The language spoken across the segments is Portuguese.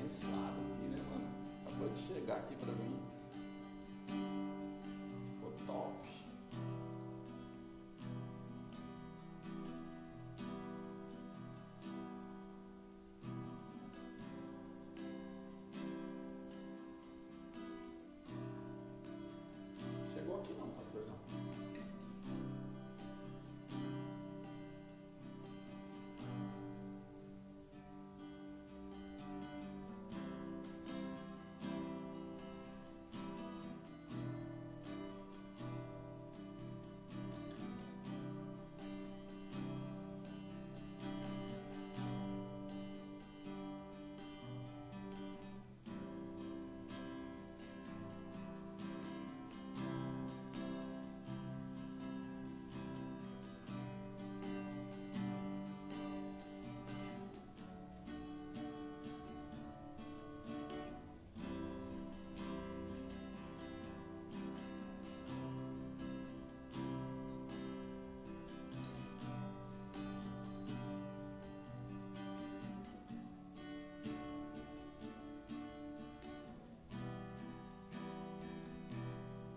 abençoado aqui, né, mano? Acabou de chegar aqui pra mim. Ficou top. Chegou aqui não, pastorzão.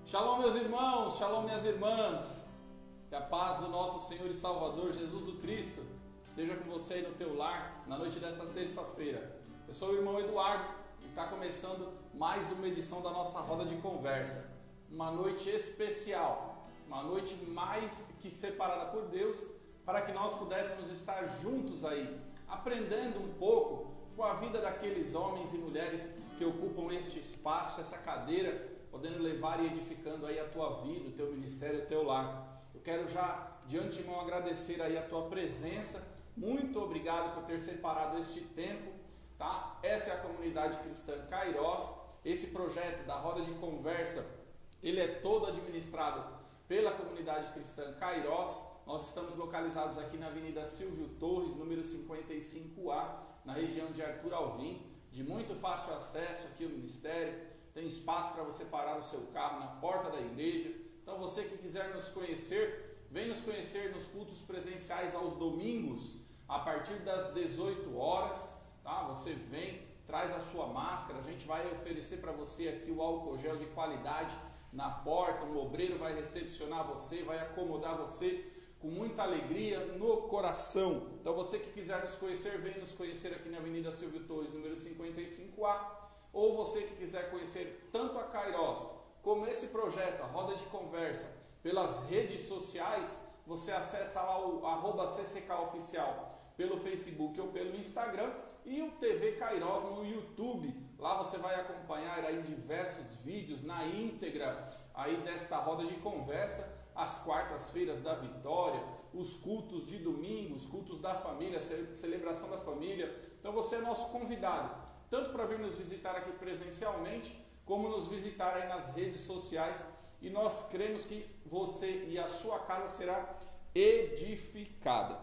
Shalom, meus irmãos, shalom, minhas irmãs. Que a paz do nosso Senhor e Salvador Jesus o Cristo esteja com você aí no teu lar na noite desta terça-feira. Eu sou o irmão Eduardo e está começando mais uma edição da nossa roda de conversa. Uma noite especial, uma noite mais que separada por Deus para que nós pudéssemos estar juntos aí, aprendendo um pouco com a vida daqueles homens e mulheres que ocupam este espaço, essa cadeira, podendo levar e edificando aí a tua vida, o teu ministério, o teu lar. Eu quero já de antemão agradecer aí a tua presença. Muito obrigado por ter separado este tempo, tá? Essa é a comunidade cristã Kairos. Esse projeto da roda de conversa, ele é todo administrado pela comunidade cristã Kairos. Nós estamos localizados aqui na Avenida Silvio Torres, número 55A, na região de Arthur Alvim, de muito fácil acesso aqui ao ministério. Tem espaço para você parar o seu carro na porta da igreja. Então você que quiser nos conhecer, vem nos conhecer nos cultos presenciais aos domingos, a partir das 18 horas, tá? Você vem, traz a sua máscara, a gente vai oferecer para você aqui o álcool gel de qualidade na porta, um obreiro vai recepcionar você, vai acomodar você com muita alegria no coração. Então você que quiser nos conhecer, vem nos conhecer aqui na Avenida Silvio Torres, número 55A. Ou você que quiser conhecer tanto a Kairos como esse projeto, a Roda de Conversa, pelas redes sociais, você acessa lá o @CCKOficial pelo Facebook ou pelo Instagram e o TV Kairos no YouTube. Lá você vai acompanhar aí diversos vídeos na íntegra aí desta Roda de Conversa, as quartas-feiras da vitória, os cultos de domingo, os cultos da família, a celebração da família. Então você é nosso convidado, tanto para vir nos visitar aqui presencialmente, como nos visitar aí nas redes sociais, e nós cremos que você e a sua casa será edificada.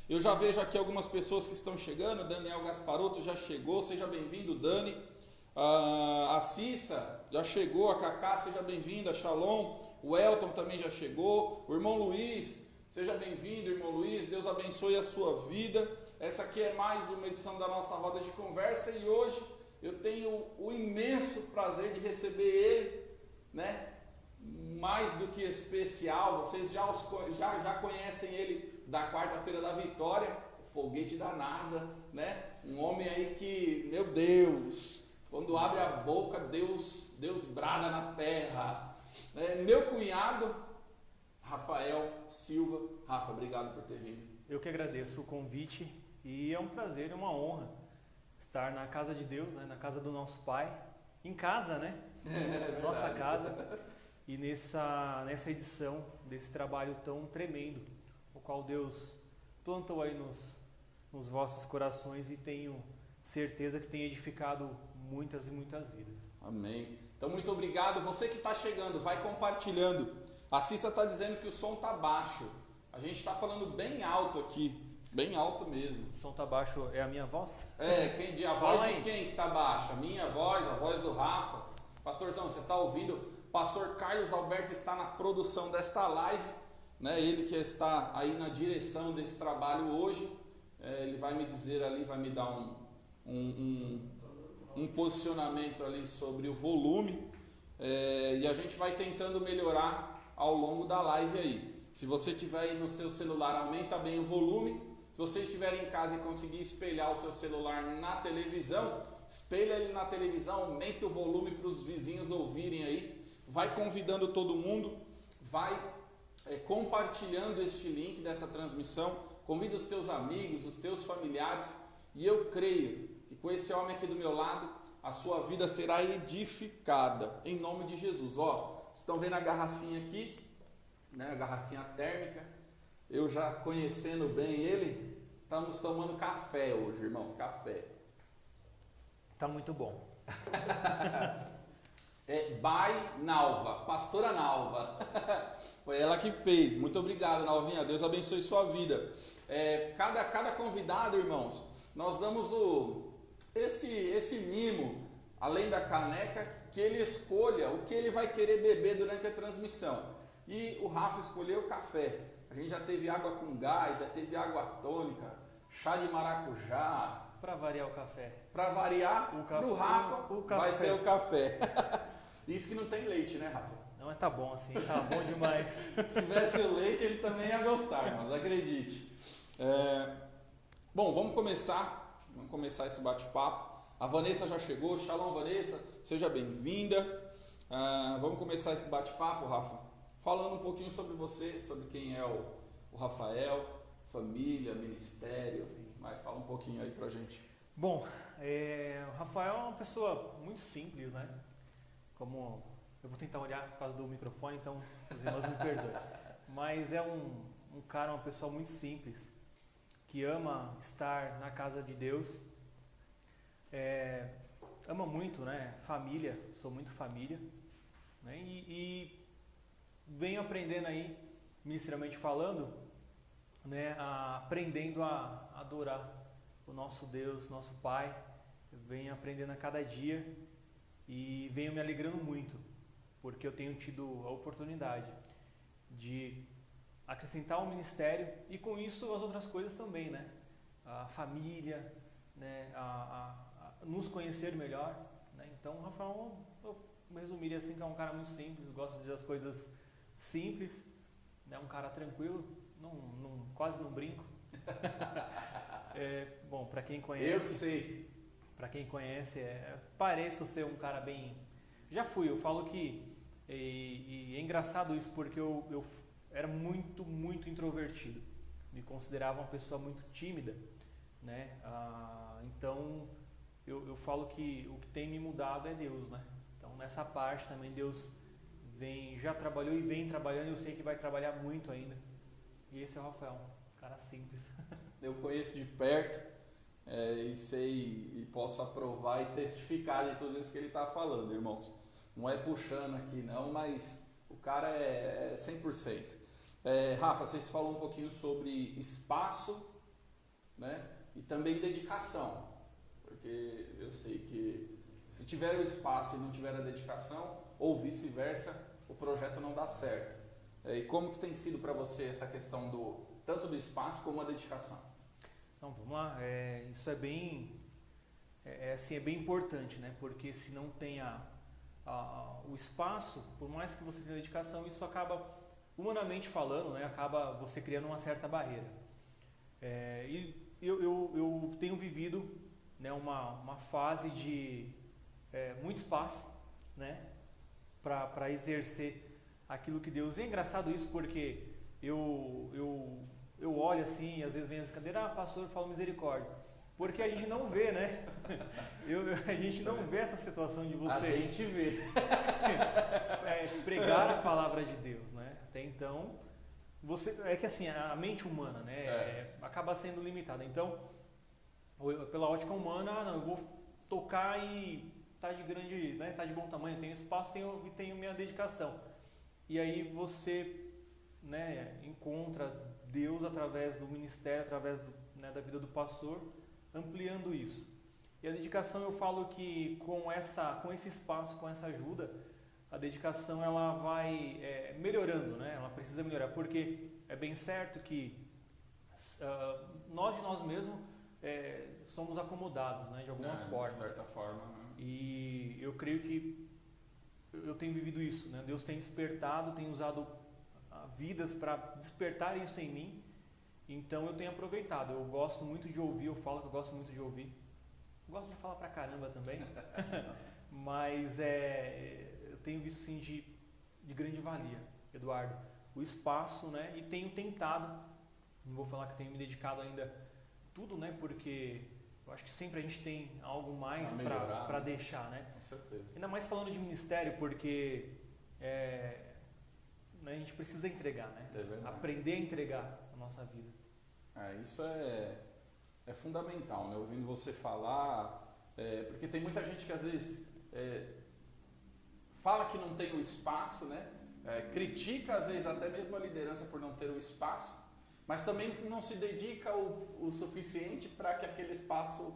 Eu já vejo aqui algumas pessoas que estão chegando. Daniel Gasparotto já chegou, seja bem-vindo, Dani. A Cissa já chegou, a Cacá, seja bem-vinda, Shalom. O Elton também já chegou, o irmão Luiz, seja bem-vindo, irmão Luiz, Deus abençoe a sua vida. Essa aqui é mais uma edição da nossa roda de conversa e hoje eu tenho o imenso prazer de receber ele, né? Mais do que especial, vocês já conhecem ele da quarta-feira da vitória, o foguete da NASA, né? Um homem aí que, meu Deus, quando abre a boca, Deus brada na terra. Meu cunhado, Rafael Silva. Rafa, obrigado por ter vindo. Eu que agradeço o convite e é um prazer e uma honra estar na casa de Deus, né? Na casa do nosso Pai, em casa, né? Nossa casa, e nessa edição desse trabalho tão tremendo, o qual Deus plantou aí nos vossos corações, e tenho certeza que tem edificado muitas e muitas vidas. Amém. Então muito obrigado. Você que está chegando, vai compartilhando. A Cissa está dizendo que o som está baixo. A gente está falando bem alto aqui, bem alto mesmo. O som está baixo, é a minha voz? A voz de quem que está baixa? A minha voz, a voz do Rafa. Pastorzão, você está ouvindo? Pastor Carlos Alberto está na produção desta live, né? Ele que está aí na direção desse trabalho hoje. Ele vai me dizer ali, vai me dar um posicionamento ali sobre o volume, e a gente vai tentando melhorar ao longo da live aí. Se você tiver aí no seu celular, aumenta bem o volume. Se você estiver em casa e conseguir espelhar o seu celular na televisão, espelha ele na televisão, aumenta o volume para os vizinhos ouvirem aí. Vai convidando todo mundo, vai compartilhando este link dessa transmissão. Convida os teus amigos, os teus familiares. E eu creio que com esse homem aqui do meu lado, a sua vida será edificada. Em nome de Jesus. Ó, vocês estão vendo a garrafinha aqui, né? A garrafinha térmica. Eu já conhecendo bem ele, estamos tomando café hoje, irmãos. Café. Tá muito bom. By Nalva, pastora Nalva. Foi ela que fez. Muito obrigado, Nalvinha. Deus abençoe sua vida. Cada convidado, irmãos, nós damos esse mimo, além da caneca, que ele escolha o que ele vai querer beber durante a transmissão. E o Rafa escolheu café. A gente já teve água com gás, já teve água tônica, chá de maracujá. Para variar o café. Para variar, pro Rafa vai ser o café. Isso que não tem leite, né, Rafa? Não, mas tá bom assim, tá bom demais. Se tivesse o leite, ele também ia gostar, mas acredite. Bom, vamos começar esse bate-papo. A Vanessa já chegou. Shalom, Vanessa, seja bem-vinda. Vamos começar esse bate-papo, Rafa, falando um pouquinho sobre você, sobre quem é o Rafael, família, ministério. Vai, fala um pouquinho aí pra gente. Bom, o Rafael é uma pessoa muito simples, né? Como eu vou tentar olhar por causa do microfone, então os irmãos me perdoem. Mas é um cara, uma pessoa muito simples, que ama estar na casa de Deus, ama muito, né? Família, sou muito família, né? E venho aprendendo aí, ministerialmente falando, né? Aprendendo a adorar o nosso Deus, nosso Pai. Eu venho aprendendo a cada dia e venho me alegrando muito, porque eu tenho tido a oportunidade de acrescentar o ministério e com isso as outras coisas também, né? A família, né? Nos conhecer melhor, né? Então, o Rafael, eu resumiria assim, que é um cara muito simples, gosta das coisas simples, né? Um cara tranquilo, quase não brinco. Bom, para quem conhece, eu sei. Para quem conhece, pareço ser um cara bem. Já fui, eu falo que. E é engraçado isso, porque eu era muito, muito introvertido. Me considerava uma pessoa muito tímida, né? Então, eu falo que o que tem me mudado é Deus, né? Então, nessa parte também, Deus já trabalhou e vem trabalhando, e eu sei que vai trabalhar muito ainda. E esse é o Rafael, um cara simples. Eu conheço de perto. E sei e posso aprovar e testificar de tudo isso que ele está falando, irmãos. Não é puxando aqui não, mas o cara é 100%. Rafa, vocês falaram um pouquinho sobre espaço, né? E também dedicação, porque eu sei que se tiver o espaço e não tiver a dedicação, ou vice-versa, o projeto não dá certo. E como que tem sido para você essa questão tanto do espaço como a dedicação? Então, vamos lá, isso é bem importante, né? Porque se não tem o espaço, por mais que você tenha dedicação, isso acaba, humanamente falando, né? Acaba você criando uma certa barreira. E eu tenho vivido, né, uma fase de muito espaço, né? Para exercer aquilo que Deus... E é engraçado isso porque eu olho assim, às vezes vem a brincadeira, pastor, fala misericórdia. Porque a gente não vê, né? A gente não vê essa situação de você... A gente vê. Pregar a palavra de Deus, né? Até então, é que assim, a mente humana, né? Acaba sendo limitada. Então, pela ótica humana, eu vou tocar e tá de grande, né? Tá de bom tamanho, tenho espaço e tenho minha dedicação. E aí você, né, encontra Deus através do ministério, através da vida do pastor, ampliando isso. E a dedicação, eu falo que com esse espaço, com essa ajuda, a dedicação ela vai melhorando, né? Ela precisa melhorar, porque é bem certo que nós de nós mesmos somos acomodados, né, de alguma forma. De certa forma. Né? E eu creio que eu tenho vivido isso, né? Deus tem despertado, tem usado vidas para despertar isso em mim. Então eu tenho aproveitado. Eu gosto muito de ouvir, eu falo que eu gosto muito de ouvir. Gosto de falar pra caramba também. Mas eu tenho visto sim de grande valia, Eduardo, o espaço, né? E tenho tentado, não vou falar que tenho me dedicado ainda tudo, né? Porque eu acho que sempre a gente tem algo mais para deixar, né? Com certeza. Ainda mais falando de ministério, porque né, a gente precisa entregar, né? Aprender a entregar a nossa vida. Isso é fundamental, né? Ouvindo você falar, porque tem muita gente que às vezes fala que não tem o espaço, né? Critica às vezes até mesmo a liderança por não ter o espaço, mas também não se dedica o suficiente para que aquele espaço...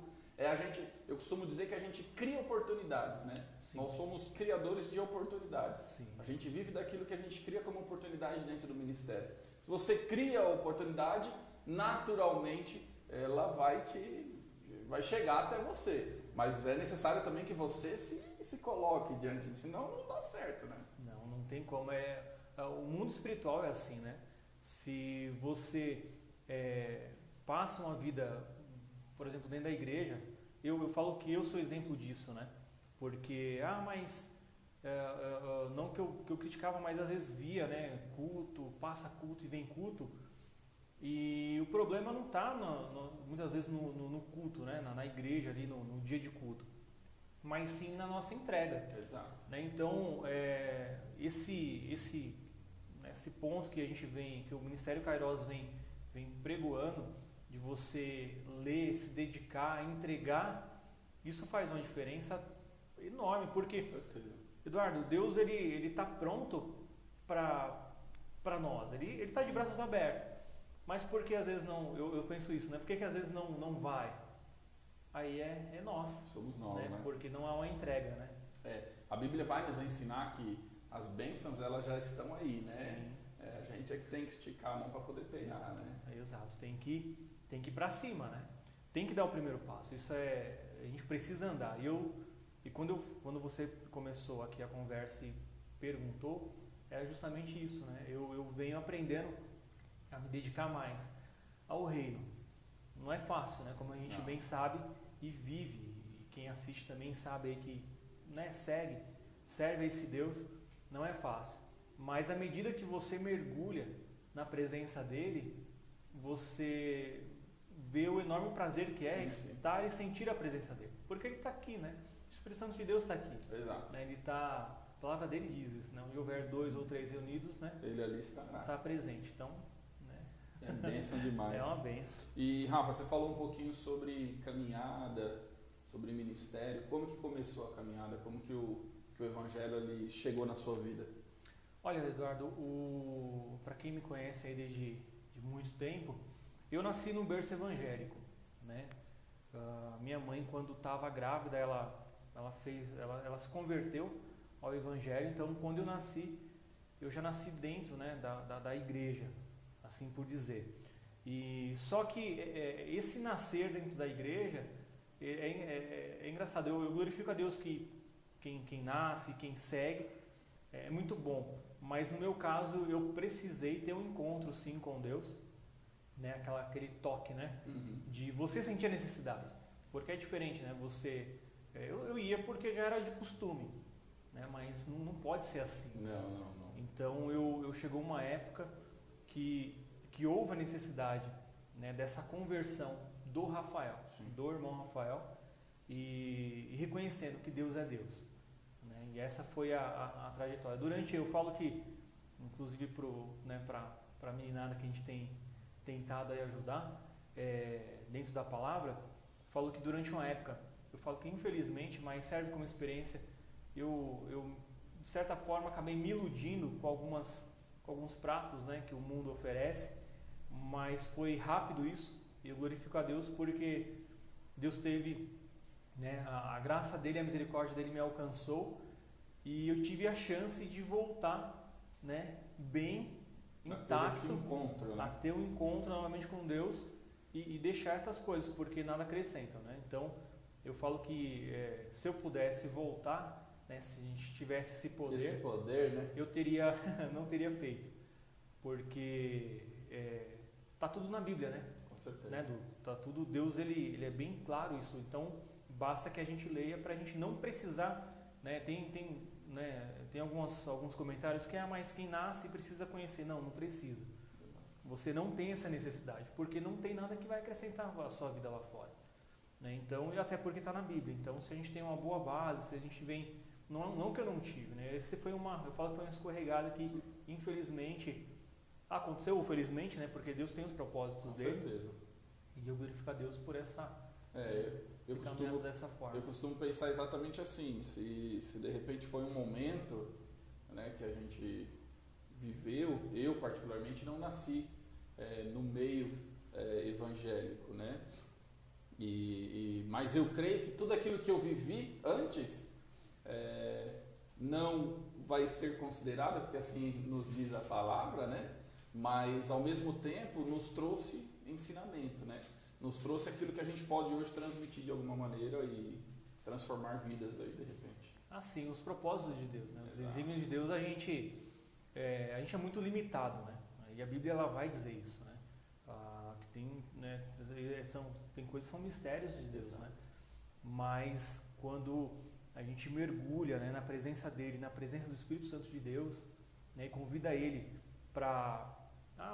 eu costumo dizer que a gente cria oportunidades, né? Sim. Nós somos criadores de oportunidades. Sim. A gente vive daquilo que a gente cria como oportunidade dentro do ministério. Se você cria a oportunidade, naturalmente ela vai chegar até você. Mas é necessário também que você se coloque diante disso, senão não dá certo, né? Não tem como. O mundo espiritual é assim, né? Se você passa uma vida, por exemplo, dentro da igreja, eu falo que eu sou exemplo disso, né? Porque, mas não que eu criticava, mas às vezes via, né? Culto, passa culto e vem culto. E o problema não está muitas vezes no culto, né? Na igreja ali, no dia de culto, mas sim na nossa entrega. Exato. Né? Então, esse ponto que a gente que o Ministério Kairos vem pregoando, de você ler, se dedicar, entregar, isso faz uma diferença enorme, porque, com certeza, Eduardo, Deus ele está pronto para nós, ele está de braços abertos. Mas por que às vezes não, eu penso isso, né? Por que às vezes não vai? Aí é nós. Somos nós, né? Porque não há uma entrega, né? A Bíblia vai nos ensinar que as bênçãos elas já estão aí, né? Sim. A gente é que tem que esticar a mão para poder pegar, Exato, né? Exato, tem que ir para cima, né? Tem que dar o primeiro passo, a gente precisa andar. E quando você começou aqui a conversa e perguntou, é justamente isso, né? Eu venho aprendendo a me dedicar mais ao reino. Não é fácil, né? Como a gente bem sabe e vive, e quem assiste também sabe aí que, né, serve a esse Deus, não é fácil. Mas à medida que você mergulha na presença dele, você vê o enorme prazer que é estar e sentir a presença dele. Porque ele está aqui, né? O Espírito Santo de Deus está aqui. Exato. Né? Ele está, a palavra dele diz isso, né? Onde houver 2 ou 3 reunidos, né? Ele ali está presente. Então, é bênção demais. É uma bênção. E Rafa, você falou um pouquinho sobre caminhada, sobre ministério. Como que começou a caminhada? Como que o evangelho ali chegou na sua vida? Olha, Eduardo, para quem me conhece aí desde muito tempo, eu nasci num berço evangélico, né? Minha mãe, quando estava grávida, ela se converteu ao evangelho. Então, quando eu já nasci dentro, né, da igreja, assim por dizer. E só que esse nascer dentro da igreja é engraçado. Eu glorifico a Deus que quem nasce, quem segue, é muito bom. Mas no meu caso eu precisei ter um encontro sim com Deus, né? Aquele toque, né? Uhum. De você sentir a necessidade, porque é diferente, né? Eu ia porque já era de costume, né? Mas não pode ser assim. Não. Então chegou uma época que houve a necessidade, né, dessa conversão do Rafael, do irmão Rafael, e reconhecendo que Deus é Deus, né? E essa foi a trajetória. Eu falo que, inclusive para a meninada que a gente tem tentado aí ajudar, dentro da palavra, falo que durante uma época, eu falo que infelizmente, mas serve como experiência, eu de certa forma acabei me iludindo com alguns pratos, né, que o mundo oferece, mas foi rápido isso, e eu glorifico a Deus porque Deus teve, né, a graça dele, a misericórdia dele me alcançou, e eu tive a chance de voltar, né, bem intacto, a ter um encontro novamente com Deus e deixar essas coisas, porque nada acrescentam, né? Então Eu falo que se eu pudesse voltar, né, se a gente tivesse esse poder, né? eu não teria feito, porque tá tudo na Bíblia, né? Com certeza. Né, Du? Tá tudo, Deus ele é bem claro isso, então basta que a gente leia para a gente não precisar, né? Tem alguns comentários que mas quem nasce precisa conhecer. Não precisa. Você não tem essa necessidade, porque não tem nada que vai acrescentar a sua vida lá fora, né? Então, e até porque está na Bíblia. Então, se a gente tem uma boa base, se a gente vem, não que eu não tive, né? Eu falo que foi uma escorregada que infelizmente aconteceu, felizmente, né? Porque Deus tem os propósitos dele. Com certeza. E eu glorifico a Deus por essa eu dessa forma. Eu costumo pensar exatamente assim, se de repente foi um momento, né, que a gente viveu, eu particularmente não nasci no meio evangélico, né? Mas eu creio que tudo aquilo que eu vivi antes não vai ser considerado, porque assim nos diz a palavra, né? Mas ao mesmo tempo nos trouxe ensinamento, né? Nos trouxe aquilo que a gente pode hoje transmitir de alguma maneira e transformar vidas aí de repente. Sim, os propósitos de Deus, né? Os Exato. desígnios de Deus a gente é muito limitado, né? E a Bíblia ela vai dizer isso, né? Que tem, né, tem coisas que são mistérios de Deus, né? Mas quando a gente mergulha, né, na presença dele, na presença do Espírito Santo de Deus, né, e convida ele para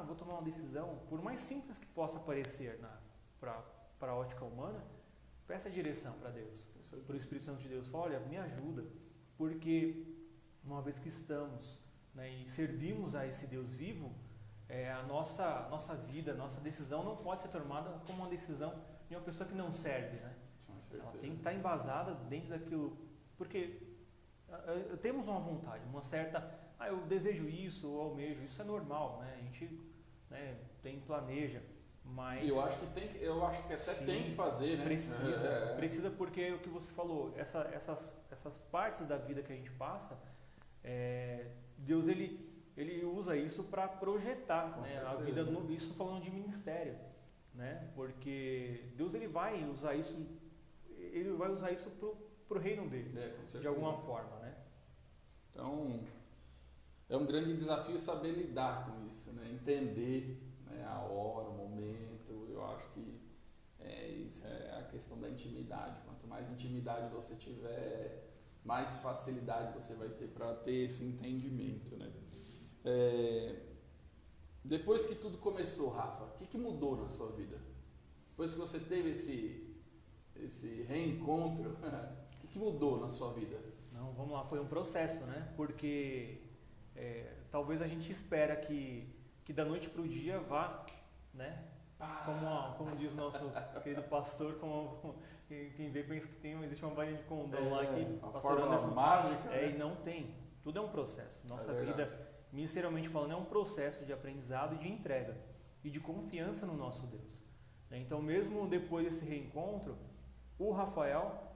vou tomar uma decisão, por mais simples que possa parecer para a ótica humana, peça direção para Deus, para o Espírito Santo de Deus. Fala, olha, me ajuda, porque uma vez que estamos, né, e servimos a esse Deus vivo, a nossa vida, a nossa decisão não pode ser tomada como uma decisão de uma pessoa que não serve, né? Ela tem que estar embasada dentro daquilo, porque temos uma vontade, uma certa, eu desejo isso ou almejo, isso é normal, né? A gente, né, planeja, mas eu acho que até tem que fazer, né? Precisa, porque é o que você falou, essas partes da vida que a gente passa, Deus ele usa isso para projetar, né, a vida, isso falando de ministério, né? Porque Deus ele vai usar isso pro reino dele, de alguma forma, né? Então é um grande desafio saber lidar com isso, né? Entender, né, a hora, o momento. Eu acho que isso é a questão da intimidade. Quanto mais intimidade você tiver, mais facilidade você vai ter para ter esse entendimento, né? Depois que tudo começou, Rafa, o que mudou na sua vida? Depois que você teve esse reencontro, o que mudou na sua vida? Não, vamos lá, foi um processo, né? Porque talvez a gente espera que da noite para o dia vá, né? Como diz o nosso querido pastor, quem vê pensa que existe uma varinha de condão lá que a fórmula mágica. E não tem. Tudo é um processo. Nossa vida, ministerialmente falando, é um processo de aprendizado e de entrega e de confiança no nosso Deus. Então, mesmo depois desse reencontro, o Rafael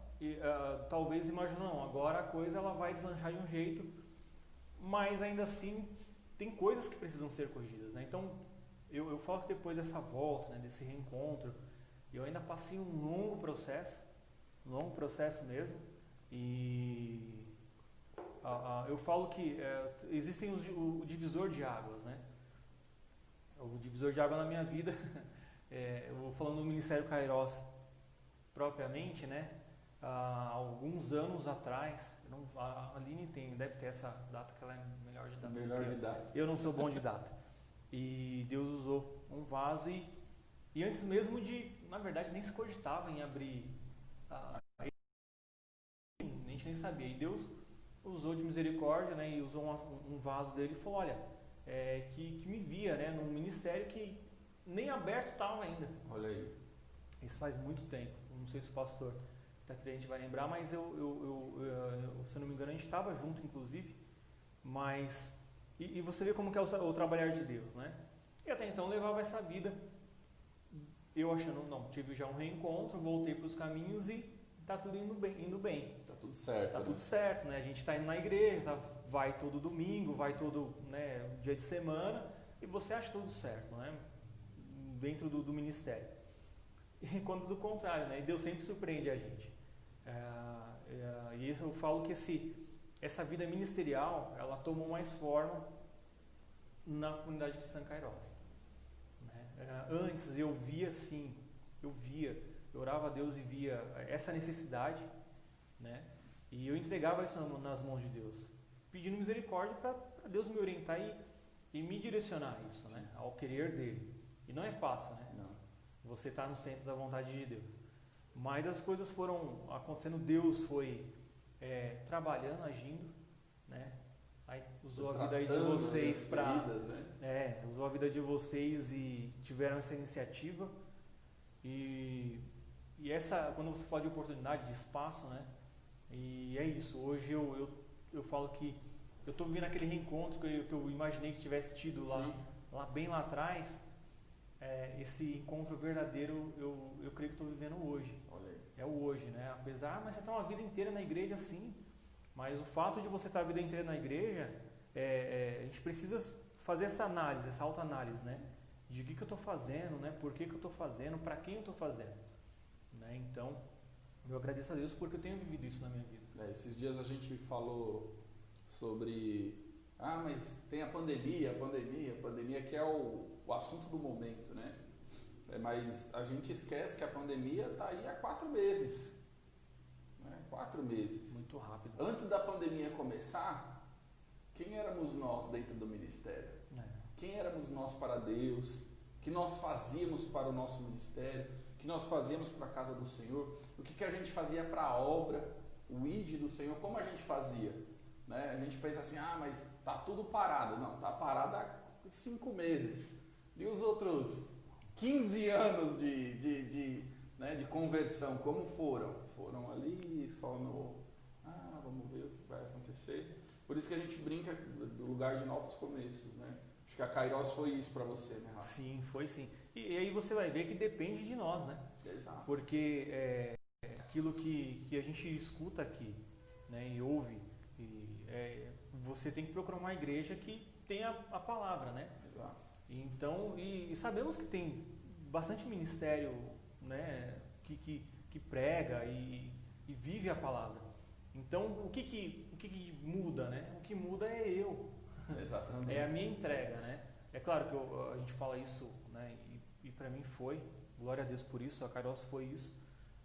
talvez imaginou, não, agora a coisa ela vai deslanchar de um jeito, mas ainda assim tem coisas que precisam ser corrigidas, né? Então, eu falo que depois dessa volta, né, desse reencontro, eu ainda passei um longo processo mesmo, e eu falo que existem o divisor de águas, né? O divisor de água na minha vida, eu vou falando do Ministério Kairos propriamente, né? Há alguns anos atrás, a Aline deve ter essa data que ela é melhor de data. Eu não sou bom de data. E Deus usou um vaso e antes mesmo na verdade, nem se cogitava em abrir, a gente nem sabia. E Deus usou de misericórdia, né? E usou um vaso dele e falou, olha, que me via, né? Num ministério que nem aberto estava ainda. Olha aí. Isso faz muito tempo. Não sei se o pastor a gente vai lembrar, mas se eu não me engano, a gente estava junto, inclusive, mas, e você vê como que é o trabalhar de Deus, né? E até então levava essa vida, eu achando, não, tive já um reencontro, voltei para os caminhos e está tudo indo bem. Está tudo certo. Está tudo certo, né? A gente está indo na igreja, vai todo domingo, vai todo, né, dia de semana, e você acha tudo certo, né? Dentro do ministério. E quando do contrário, né? E Deus sempre surpreende a gente. E isso eu falo que essa vida ministerial, ela tomou mais forma na comunidade cristã Kairos, né? Antes eu via sim, eu orava a Deus e via essa necessidade, né? E eu entregava isso nas mãos de Deus, pedindo misericórdia para Deus me orientar e me direcionar a isso, né? Ao querer dele. E não é fácil, né? Não. Você está no centro da vontade de Deus. Mas as coisas foram acontecendo, Deus foi trabalhando, agindo, né? Aí usou a vida aí de vocês para, né? Usou a vida de vocês e tiveram essa iniciativa. E essa, quando você fala de oportunidade, de espaço, né? E é isso. Hoje eu falo que eu estou vivendo aquele reencontro que eu imaginei que tivesse tido lá bem lá atrás. Esse encontro verdadeiro eu creio que estou vivendo hoje. Olha aí. É o hoje, né? Apesar, mas você está uma vida inteira na igreja, sim. Mas o fato de você estar a vida inteira na igreja, a gente precisa fazer essa análise, essa autoanálise, né? De o que eu estou fazendo, né? Por que eu estou fazendo, para quem eu estou fazendo, né? Então, eu agradeço a Deus porque eu tenho vivido isso na minha vida. Esses dias a gente falou sobre, mas tem a pandemia que é o assunto do momento, né? Mas a gente esquece que a pandemia está aí há 4 meses. 4 meses. Muito rápido. Antes da pandemia começar, quem éramos nós dentro do ministério? Quem éramos nós para Deus? O que nós fazíamos para o nosso ministério? O que nós fazíamos para a casa do Senhor? O que a gente fazia para a obra? O ID do Senhor? Como a gente fazia? Né? A gente pensa assim, mas está tudo parado. Não, está parado há 5 meses. E os outros 15 anos de conversão, como foram? Foram ali só vamos ver o que vai acontecer. Por isso que a gente brinca do lugar de novos começos, né? Acho que a Kairos foi isso para você, né, Rafa? Sim, foi sim. E aí você vai ver que depende de nós, né? Exato. Porque aquilo que a gente escuta aqui, né, e ouve, você tem que procurar uma igreja que tenha a palavra, né? Exato. Então, e sabemos que tem bastante ministério, né, que prega e vive a palavra. Então, o que muda, né? O que muda é eu. Exatamente. É a minha entrega, né? É claro que a gente fala isso, né? E para mim foi, glória a Deus por isso, a Kairos foi isso.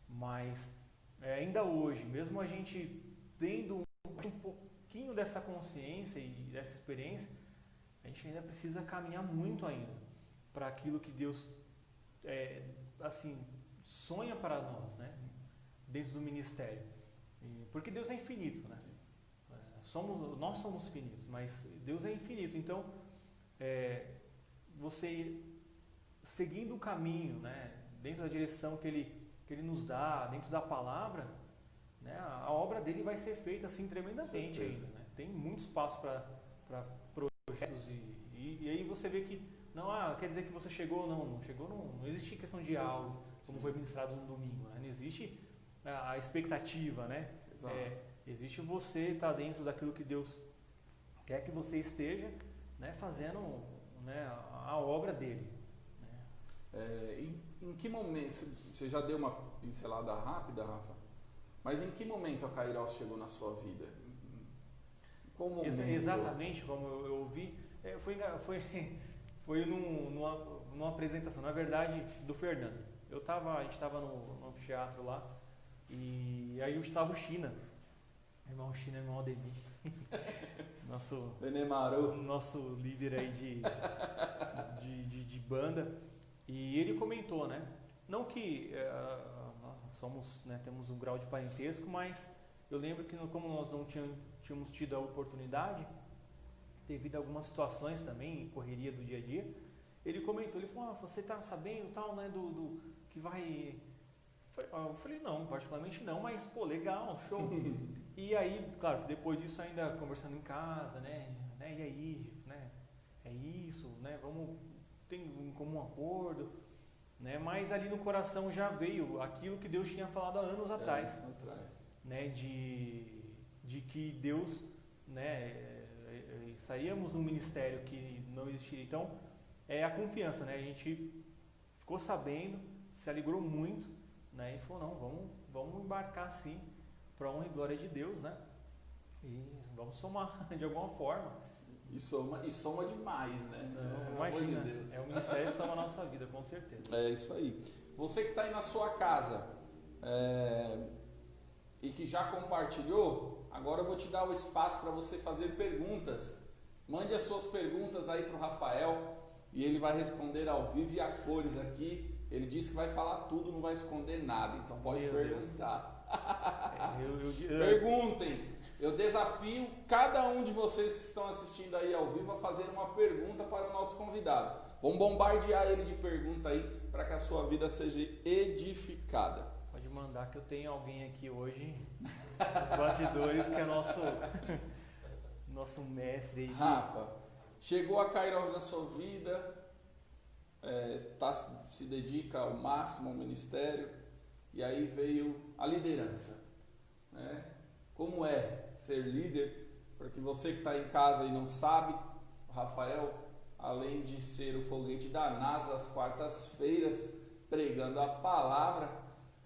Mas ainda hoje, mesmo a gente tendo um pouquinho dessa consciência e dessa experiência, a gente ainda precisa caminhar muito ainda para aquilo que Deus sonha para nós, né? Dentro do ministério. Porque Deus é infinito, né? Nós somos finitos, mas Deus é infinito. Então, você seguindo o caminho, né? Dentro da direção que Ele nos dá, dentro da palavra, né? A obra dele vai ser feita assim tremendamente ainda, né? Tem muito espaço para projetos e aí você vê que não quer dizer que você chegou, não chegou, não existe questão de algo como foi ministrado no domingo, né? Não existe a expectativa, né? Existe você estar dentro daquilo que Deus quer que você esteja, né? Fazendo, né? A obra dele, né? Em que momento, você já deu uma pincelada rápida, Rafa, mas em que momento a Kairos chegou na sua vida? Qual momento? Exatamente como eu ouvi, foi numa apresentação, na verdade, do Fernando. A gente estava no teatro lá, e aí estava o China, irmão Ademir, nosso líder aí de banda, e ele comentou, né? Não que nós temos um grau de parentesco, mas eu lembro que como nós não tínhamos tido a oportunidade, devido a algumas situações também, correria do dia a dia, ele comentou, ele falou, você está sabendo tal, né, do que vai... Eu falei, não, particularmente não, mas pô, legal, show. E aí, claro, que depois disso ainda conversando em casa, né, e aí, né, é isso, né, tem um comum acordo, né, mas ali no coração já veio aquilo que Deus tinha falado há anos atrás, né, de que Deus, né, saíamos num ministério que não existiria. Então, a confiança, né, a gente ficou sabendo, se alegrou muito, né, e falou, não, vamos embarcar sim. para honra e glória de Deus, né? E vamos somar de alguma forma. E soma demais, né? Não, imagina, o ministério soma a nossa vida, com certeza. É isso aí. Você que está aí na sua casa e que já compartilhou, agora eu vou te dar o espaço para você fazer perguntas. Mande as suas perguntas aí para o Rafael e ele vai responder ao vivo e a cores aqui. Ele disse que vai falar tudo, não vai esconder nada, então pode perguntar. Perguntem. Eu desafio cada um de vocês que estão assistindo aí ao vivo a fazer uma pergunta para o nosso convidado. Vamos bombardear ele de pergunta aí para que a sua vida seja edificada. Pode mandar que eu tenho alguém aqui hoje, nos bastidores, que é nosso mestre. Rafa, chegou a Kairos na sua vida, se dedica ao máximo ao ministério, e aí veio a liderança, né? Como é ser líder? Porque você que está em casa e não sabe, o Rafael, além de ser o foguete da NASA às quartas-feiras, pregando a palavra,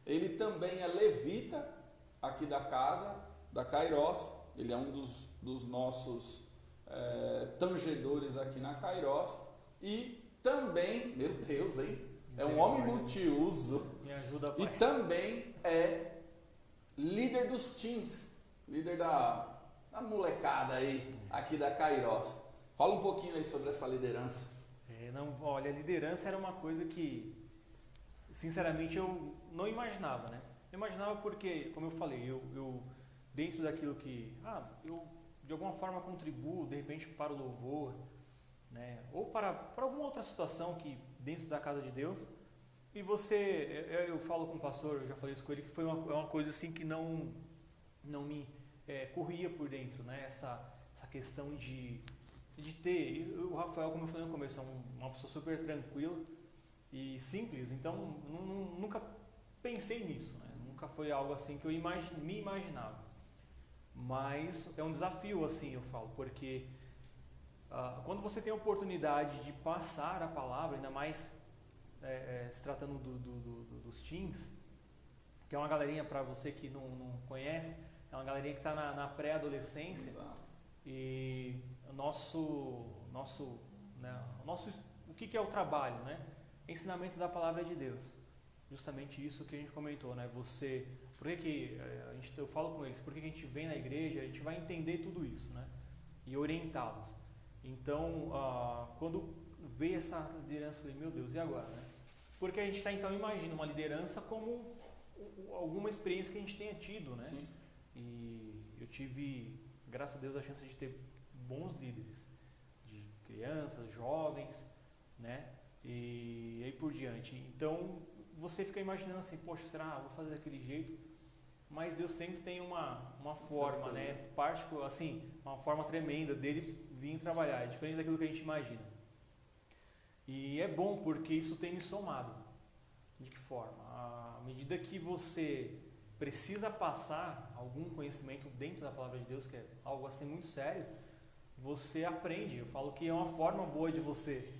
ele também é levita aqui da casa, da Kairos. Ele é um dos nossos tangedores aqui na Kairos. E também, meu Deus, hein? É um homem multiuso. Me ajuda, pai. E também é líder dos teens, líder da molecada aí, aqui da Kairos. Fala um pouquinho aí sobre essa liderança. Olha, a liderança era uma coisa que, sinceramente, eu não imaginava, né? Eu imaginava porque, como eu falei, eu dentro daquilo que, eu de alguma forma contribuo, de repente, para o louvor, né? Ou para alguma outra situação que dentro da casa de Deus. E eu falo com o pastor, eu já falei isso com ele, que foi uma coisa assim que não me corria por dentro, né? Essa questão de ter. O Rafael, como eu falei no começo, é uma pessoa super tranquila e simples, então nunca pensei nisso, né? Nunca foi algo assim que eu me imaginava. Mas é um desafio, assim, eu falo, porque quando você tem a oportunidade de passar a palavra, ainda mais se tratando dos teens, que é uma galerinha, para você que não conhece, é uma galerinha que está na pré-adolescência. Exato. E o que é o trabalho, né? Ensinamento da palavra de Deus. Justamente isso que a gente comentou, né? Eu falo com eles, porque a gente vem na igreja, a gente vai entender tudo isso, né? E orientá-los. Então, quando veio essa liderança, eu falei, meu Deus, e agora, né? Porque a gente imagina uma liderança como alguma experiência que a gente tenha tido, né? Sim. E eu tive, graças a Deus, a chance de ter bons líderes, de crianças, jovens, né? E aí por diante. Então, você fica imaginando assim, poxa, será? Vou fazer daquele jeito. Mas Deus sempre tem uma forma, né? Assim, uma forma tremenda dele vir trabalhar. É diferente daquilo que a gente imagina. E é bom porque isso tem me somado. De que forma? À medida que você precisa passar algum conhecimento dentro da palavra de Deus, que é algo assim muito sério, você aprende. Eu falo que é uma forma boa de você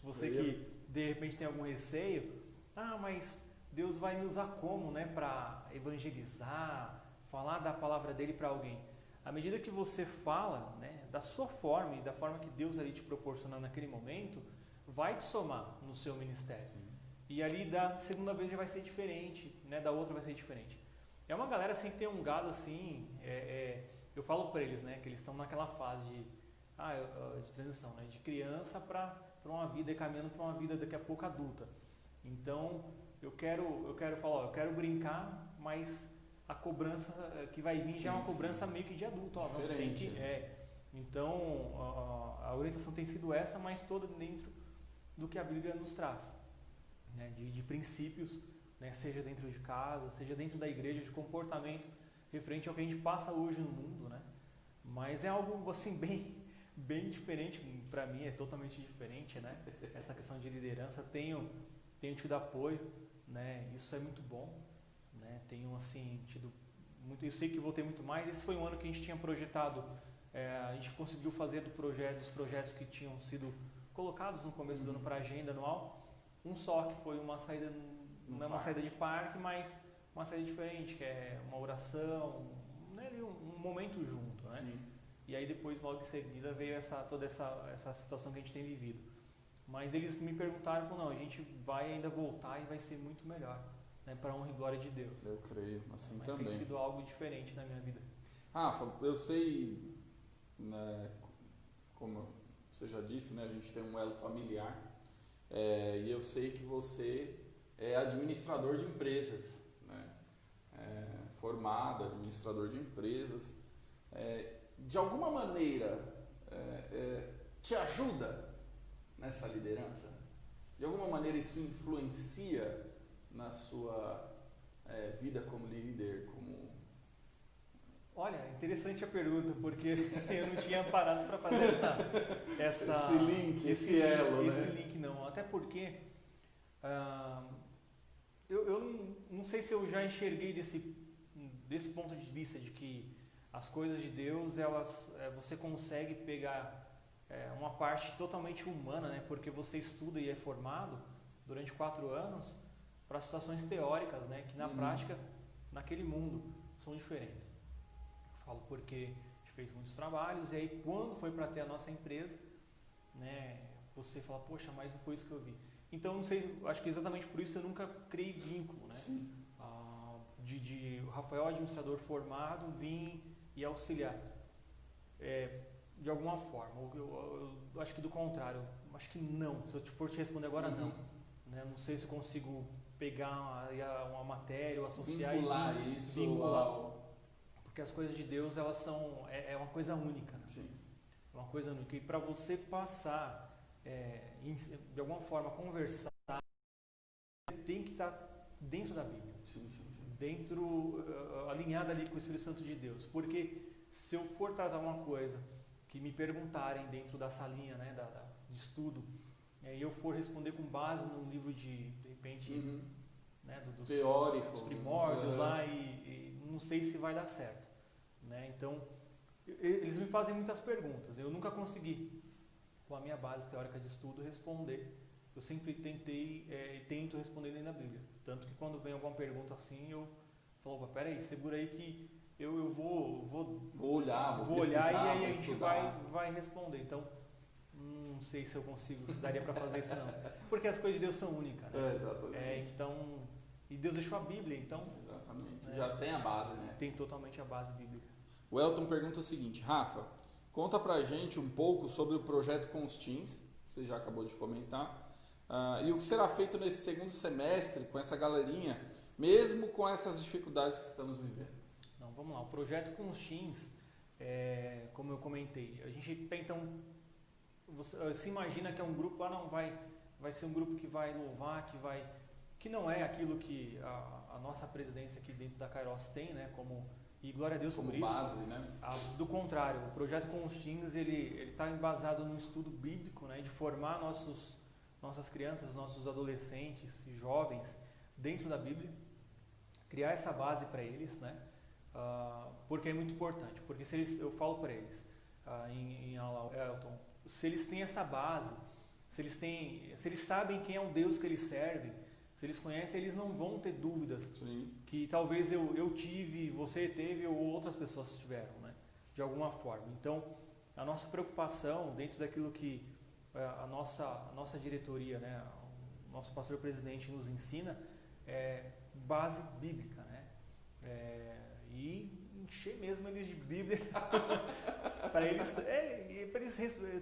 que de repente tem algum receio, mas Deus vai me usar como, né, para evangelizar, falar da palavra dele para alguém. À medida que você fala, né, da sua forma e da forma que Deus ali te proporciona naquele momento, vai te somar no seu ministério. Sim. E ali da segunda vez já vai ser diferente, né, da outra vai ser diferente. É uma galera assim que tem um gás assim, eu falo para eles, né, que eles estão naquela fase de transição, né, de criança para uma vida, caminhando para uma vida daqui a pouco adulta. Então, eu quero falar, eu quero brincar, mas a cobrança que vai vir já é uma cobrança meio que de adulto. Você tem que, então, a orientação tem sido essa, mas toda dentro do que a Bíblia nos traz, né, de princípios, né, seja dentro de casa, seja dentro da igreja, de comportamento referente ao que a gente passa hoje no mundo, né? Mas é algo assim bem diferente, para mim é totalmente diferente, né? Essa questão de liderança, tenho tido apoio, né? Isso é muito bom, né? Tenho assim tido muito, eu sei que vou ter muito mais. Esse foi um ano que a gente tinha projetado, a gente conseguiu fazer dos projetos que tinham sido colocados no começo do ano para a agenda anual, um só que foi uma saída, não é uma saída de parque, mas uma saída diferente, que é uma oração, né, ali um momento junto, né? Sim. E aí depois, logo em seguida, veio toda essa situação que a gente tem vivido. Mas eles me perguntaram, falaram, não, a gente vai ainda voltar e vai ser muito melhor, né, para a honra e glória de Deus. Eu creio, assim Mas também. tem sido algo diferente na minha vida. Rafa, eu sei, né, como você já disse, né, a gente tem um elo familiar, e eu sei que você é administrador de empresas, né, formado, administrador de empresas. De alguma maneira, te ajuda nessa liderança? De alguma maneira isso influencia na sua vida como líder, como... Olha, interessante a pergunta, porque eu não tinha parado para fazer esse link, esse elo, esse né? link não. Até porque eu não sei se eu já enxerguei desse ponto de vista de que as coisas de Deus, você consegue pegar uma parte totalmente humana, né? Porque você estuda e é formado durante 4 anos para situações teóricas, né? Que na prática, naquele mundo, são diferentes. Eu falo porque a gente fez muitos trabalhos e aí quando foi para ter a nossa empresa, né? Você fala, poxa, mas não foi isso que eu vi. Então, não sei, acho que exatamente por isso eu nunca criei vínculo, né? Sim. De Rafael, administrador formado, vim e auxiliar. De alguma forma. Eu acho que do contrário. Acho que não. Se eu for te responder agora, não. Né? Não sei se eu consigo pegar uma matéria ou associar vincular e isso vincular. Porque as coisas de Deus, elas são... É uma coisa única. Né? Sim. É uma coisa única. E para você passar, de alguma forma, conversar, você tem que estar dentro da Bíblia. Sim. Dentro, alinhado ali com o Espírito Santo de Deus. Porque se eu for tratar uma coisa que me perguntarem dentro da salinha, né, de estudo, e eu for responder com base num livro de repente, né, dos teórico, dos primórdios lá, e não sei se vai dar certo. Né? Então, eles me fazem muitas perguntas. Eu nunca consegui, com a minha base teórica de estudo, responder. Eu sempre tentei e tento responder dentro da Bíblia. Tanto que quando vem alguma pergunta assim, eu falo, opa, peraí, segura aí que eu vou olhar, e aí a gente vai responder. Então, não sei se eu consigo, se daria para fazer isso não. Porque as coisas de Deus são únicas, né? Exatamente. Então, e Deus deixou a Bíblia, então... Exatamente, já tem a base, né? Tem totalmente a base bíblica. O Elton pergunta o seguinte, Rafa, conta pra gente um pouco sobre o projeto com os teens, você já acabou de comentar, e o que será feito nesse segundo semestre com essa galerinha, mesmo com essas dificuldades que estamos vivendo. Não, vamos lá. O projeto com os teens, como eu comentei, a gente tenta você se imagina que é um grupo, vai ser um grupo que vai louvar, que não é aquilo que a nossa presidência aqui dentro da Kairos tem, né? E glória a Deus por isso. Como base, né? Do contrário, o projeto com os teens, ele está embasado num estudo bíblico, né? De formar nossas crianças, nossos adolescentes e jovens dentro da Bíblia, criar essa base para eles, né? Porque é muito importante, porque eu falo para eles em aula, Elton, se eles têm essa base, se eles sabem quem é o Deus que eles servem, se eles conhecem, eles não vão ter dúvidas. Sim. Que talvez eu tive, você teve ou outras pessoas tiveram, né? De alguma forma. Então, a nossa preocupação dentro daquilo que a nossa diretoria, né, o nosso pastor presidente nos ensina, é base bíblica, né? E encher mesmo eles de Bíblia para eles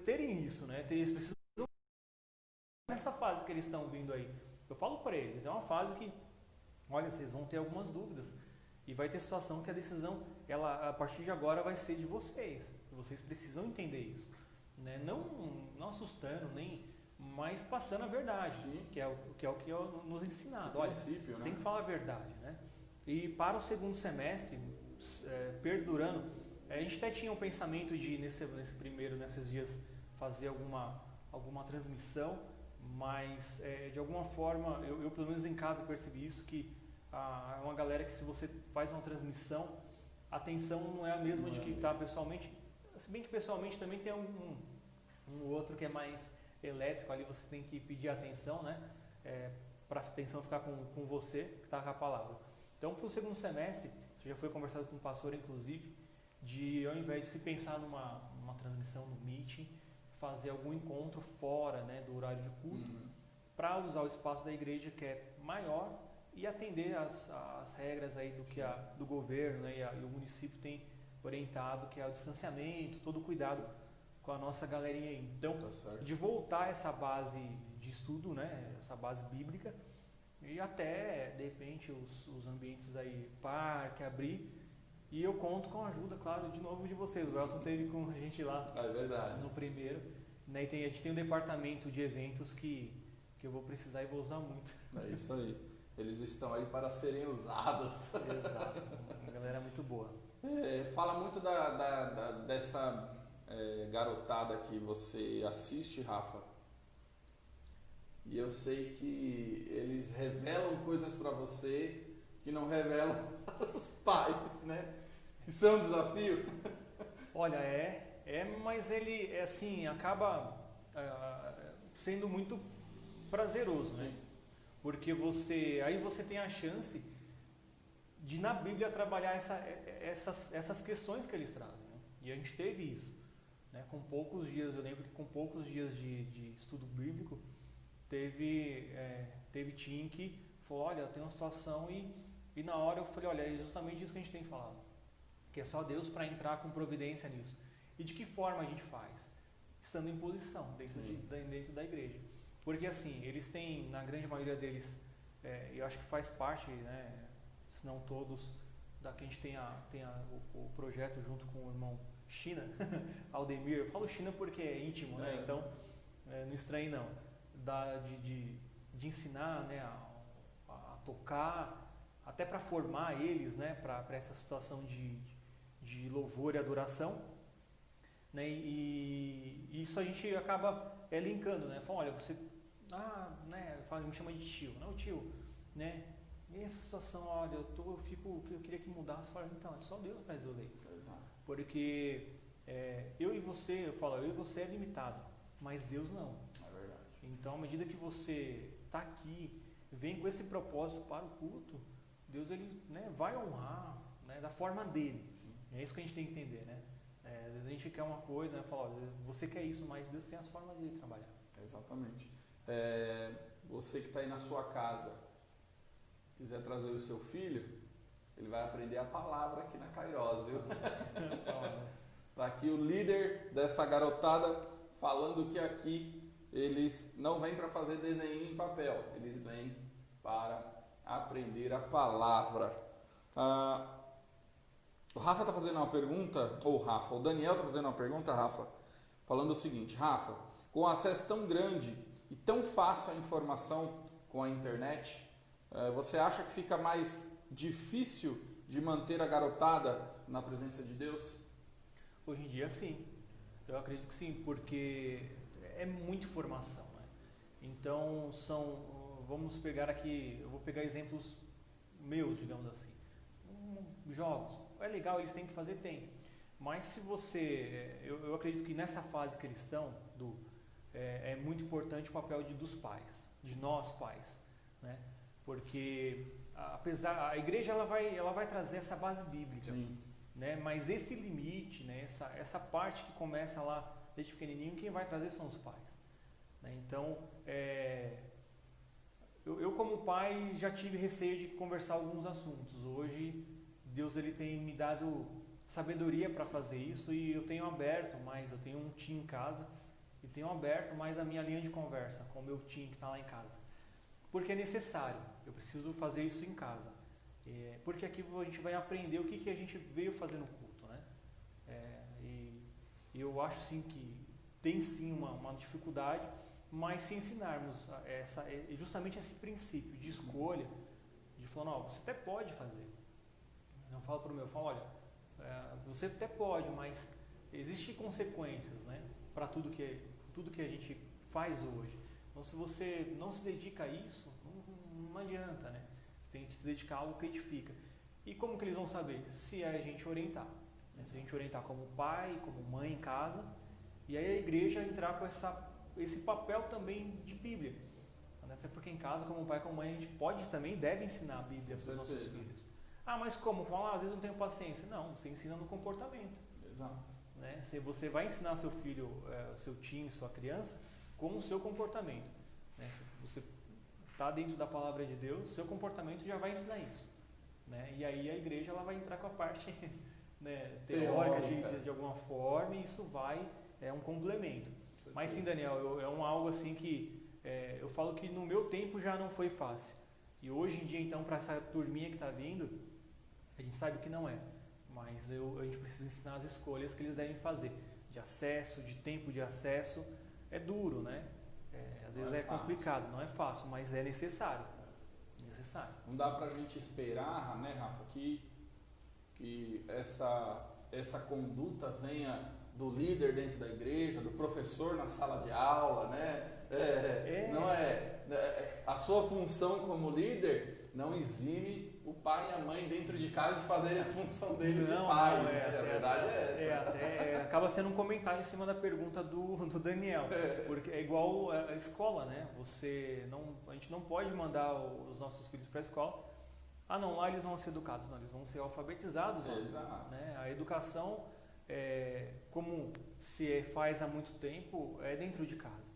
terem isso, né? Eles precisam nessa fase que eles estão vindo aí. Eu falo para eles, é uma fase que, olha, vocês vão ter algumas dúvidas e vai ter situação que a decisão, a partir de agora vai ser de vocês. Vocês precisam entender isso, né? Não assustando, mas passando a verdade, que é o que é nos ensinado. Olha, você tem que falar a verdade, né? E para o segundo semestre, perdurando, a gente até tinha um pensamento de nesses dias fazer alguma transmissão, mas de alguma forma eu pelo menos em casa percebi isso, que é uma galera que se você faz uma transmissão, a atenção não é a mesma de que está pessoalmente, se bem que pessoalmente também tem um outro que é mais elétrico, ali você tem que pedir atenção, né? Para a atenção ficar com você, que está com a palavra. Então, para o segundo semestre, Isso já foi conversado com o pastor, inclusive, de ao invés de se pensar numa transmissão no Meeting, fazer algum encontro fora, né, do horário de culto, para usar o espaço da igreja que é maior e atender as regras aí do governo, né, e o município tem orientado, que é o distanciamento, todo o cuidado com a nossa galerinha aí. Então, de voltar essa base de estudo, né, essa base bíblica, e até, de repente, os ambientes aí, parque, abrir. E eu conto com a ajuda, claro, de novo de vocês. O Elton teve com a gente lá no primeiro. Né, e a gente tem um departamento de eventos que eu vou precisar e vou usar muito. É isso aí. Eles estão aí para serem usados. Exato. Uma galera muito boa. Fala muito dessa garotada que você assiste, Rafa. E eu sei que eles revelam coisas para você que não revelam para os pais, né? Isso é um desafio? Olha, mas ele, assim, acaba sendo muito prazeroso, né? Porque aí você tem a chance de na Bíblia trabalhar essas questões que eles trazem, né? E a gente teve isso, né? Com poucos dias, eu lembro que com poucos dias de estudo bíblico, teve Tim que falou, olha, tem uma situação e na hora eu falei, olha, é justamente isso que a gente tem falado, que é só Deus para entrar com providência nisso. E de que forma a gente faz? Estando em posição dentro da igreja. Porque assim, eles têm, na grande maioria deles, eu acho que faz parte, né, se não todos, da que a gente tem o projeto junto com o irmão China, Aldemir. Eu falo China porque é íntimo, né? Então não estranhe não. De ensinar, né, a tocar, até para formar eles, né, para essa situação de louvor e adoração, né, e isso a gente acaba linkando, né, fala, olha, você, né, me chama de tio, não, tio, né, e essa situação, olha, eu queria que mudasse, fala, então, é só Deus para resolver isso, porque eu e você é limitado, mas Deus não. Então, à medida que você está aqui, vem com esse propósito para o culto, Deus ele, né, vai honrar, né, da forma dele. É isso que a gente tem que entender, né? Às vezes a gente quer uma coisa, né, fala, você quer isso, mas Deus tem as formas dele trabalhar. Exatamente. Você que está aí na sua casa, quiser trazer o seu filho, ele vai aprender a palavra aqui na Kairos, viu? Está aqui o líder desta garotada falando que aqui eles não vêm para fazer desenho em papel, eles vêm para aprender a palavra. O Rafa está fazendo uma pergunta, o Daniel está fazendo uma pergunta, Rafa, falando o seguinte, Rafa, com acesso tão grande e tão fácil à informação com a internet, você acha que fica mais difícil de manter a garotada na presença de Deus? Hoje em dia sim, eu acredito que sim, porque é muita informação, né? Então vamos pegar aqui, eu vou pegar exemplos meus, digamos assim, jogos, é legal, eles têm que fazer, tem, mas se você, eu acredito que nessa fase que eles estão, é muito importante o papel dos pais, de nós pais, né? Porque a igreja ela vai trazer essa base bíblica, né? Mas esse limite, né? essa parte que começa lá desde pequenininho, quem vai trazer são os pais, né? Então, eu como pai já tive receio de conversar alguns assuntos. Hoje Deus ele tem me dado sabedoria para fazer isso e eu tenho aberto mais, eu tenho um time em casa e tenho aberto mais a minha linha de conversa com o meu time que está lá em casa, porque é necessário, eu preciso fazer isso em casa, porque aqui a gente vai aprender o que a gente veio fazer no culto, né? E eu acho sim que tem sim uma dificuldade, mas se ensinarmos justamente esse princípio de escolha, de falar, não, você até pode fazer, não falo para o meu, eu falo, olha, você até pode, mas existem consequências, né, para tudo que a gente faz hoje. Então, se você não se dedica a isso, não adianta, né? Você tem que se dedicar a algo que edifica. E como que eles vão saber? Se a gente orientar, né? Se a gente orientar como pai, como mãe em casa, e aí a igreja entrar com esse papel também de Bíblia. Até porque em casa, como pai, como mãe, a gente pode também, deve ensinar a Bíblia para os nossos filhos. Ah, mas como? Fala, às vezes não tenho paciência. Não, você ensina no comportamento. Exato. Né? Você vai ensinar seu filho, seu teen, sua criança, com o seu comportamento. Né? Se você está dentro da palavra de Deus, seu comportamento já vai ensinar isso. Né? E aí a igreja ela vai entrar com a parte né, teórica de alguma forma, e isso é um complemento. Mas sim, Daniel, é algo assim que eu falo que no meu tempo já não foi fácil. E hoje em dia, então, para essa turminha que está vindo, a gente sabe que não é. Mas a gente precisa ensinar as escolhas que eles devem fazer. De acesso, de tempo de acesso. É duro, né? Às vezes é complicado, não é fácil, mas é necessário. Não dá pra gente esperar, né, Rafa, que essa conduta venha do líder dentro da igreja, do professor na sala de aula, né? Não a sua função como líder não exime o pai e a mãe dentro de casa de fazerem a função deles de pai. A verdade é essa. Acaba sendo um comentário em cima da pergunta do Daniel, porque é igual a escola, né? A gente não pode mandar os nossos filhos para a escola. Ah, não, lá eles vão ser educados, não, eles vão ser alfabetizados. Exato. Né? A educação, como se faz há muito tempo, é dentro de casa.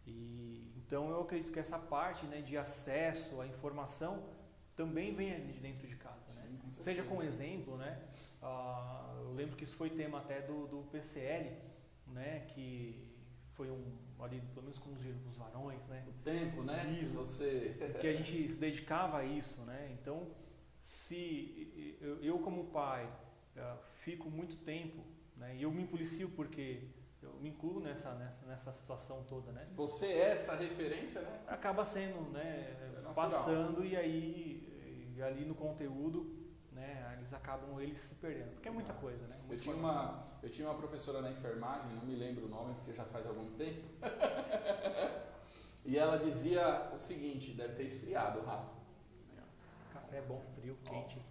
Então eu acredito que essa parte, né, de acesso à informação também vem de dentro de casa. Né? Sim, seja com exemplo, né? Eu lembro que isso foi tema até do PCL, né, que foi ali, pelo menos com os varões, né? O tempo, né? Isso. Que a gente se dedicava a isso, né? Então, se eu como pai fico muito tempo, né? E eu me policio porque eu me incluo nessa situação toda, né? Se você é essa referência, né? Acaba sendo, né? Passando e aí ali no conteúdo, né? Eles acabam se perdendo, porque é muita coisa, né? Eu tinha uma professora na enfermagem, não me lembro o nome porque já faz algum tempo. E ela dizia o seguinte, deve ter esfriado, Rafa. Café bom, frio, quente.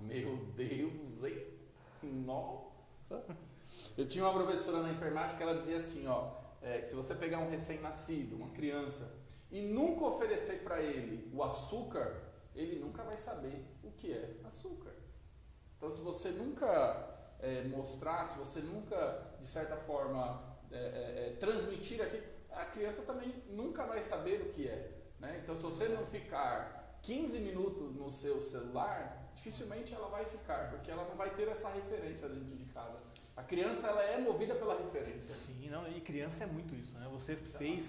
Meu Deus, hein? Nossa! Eu tinha uma professora na enfermagem que ela dizia assim, se você pegar um recém-nascido, uma criança, e nunca oferecer para ele o açúcar, ele nunca vai saber o que é açúcar. Então, se você nunca mostrar, se você nunca, de certa forma, transmitir aquilo, a criança também nunca vai saber o que é. Né? Então, se você não ficar 15 minutos no seu celular, dificilmente ela vai ficar, porque ela não vai ter essa referência dentro de casa. A criança ela é movida pela referência. Sim, não, e criança é muito isso, né? Você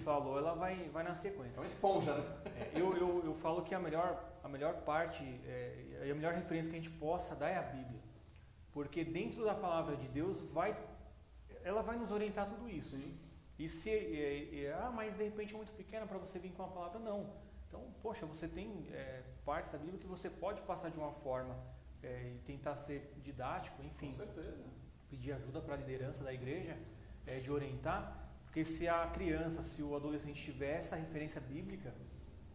falou, ela vai na sequência. É uma esponja, né? Eu falo que a melhor parte e a melhor referência que a gente possa dar é a Bíblia. Porque dentro da palavra de Deus ela vai nos orientar tudo isso. Sim. E mas de repente é muito pequena para você vir com a palavra, não. Então, poxa, você tem partes da Bíblia que você pode passar de uma forma e tentar ser didático, enfim. Com certeza. Pedir ajuda para a liderança da igreja, de orientar, porque se a criança, se o adolescente tiver essa referência bíblica,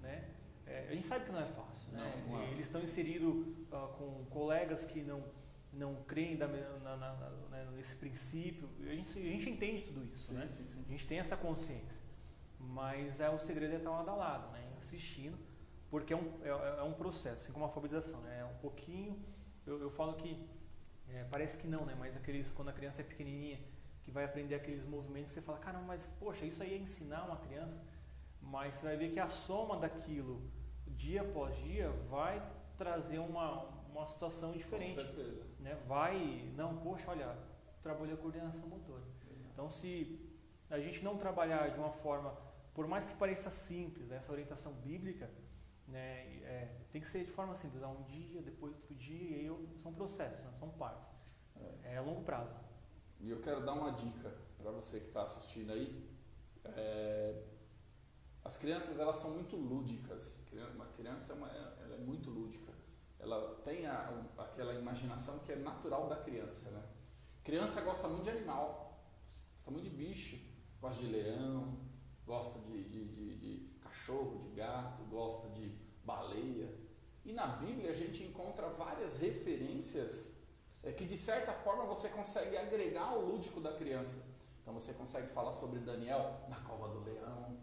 né, a gente sabe que não é fácil, né? Não é. Eles estão inseridos com colegas que não creem nesse princípio, a gente entende tudo isso, sim, né? Sim. A gente tem essa consciência, mas o segredo é estar lado a lado, né? Assistindo, porque é um processo, assim como a alfabetização, né? É um pouquinho, eu falo que parece que não, né? Mas quando a criança é pequenininha, que vai aprender aqueles movimentos, você fala, caramba, mas poxa, isso aí é ensinar uma criança, mas você vai ver que a soma daquilo, dia após dia, vai trazer uma situação diferente. Com certeza. Né? Poxa, olha, trabalhou a coordenação motora. Então, se a gente não trabalhar de uma forma, por mais que pareça simples, essa orientação bíblica, né, tem que ser de forma simples, um dia, depois outro dia, e aí são processos, né, são partes. É a longo prazo. E eu quero dar uma dica para você que está assistindo aí. As crianças elas são muito lúdicas. Uma criança ela é muito lúdica. Ela tem aquela imaginação que é natural da criança. Né? Criança gosta muito de animal, gosta muito de bicho, gosta de leão, gosta de cachorro, de gato, gosta de baleia. E na Bíblia a gente encontra várias referências que de certa forma você consegue agregar ao lúdico da criança. Então você consegue falar sobre Daniel na cova do leão,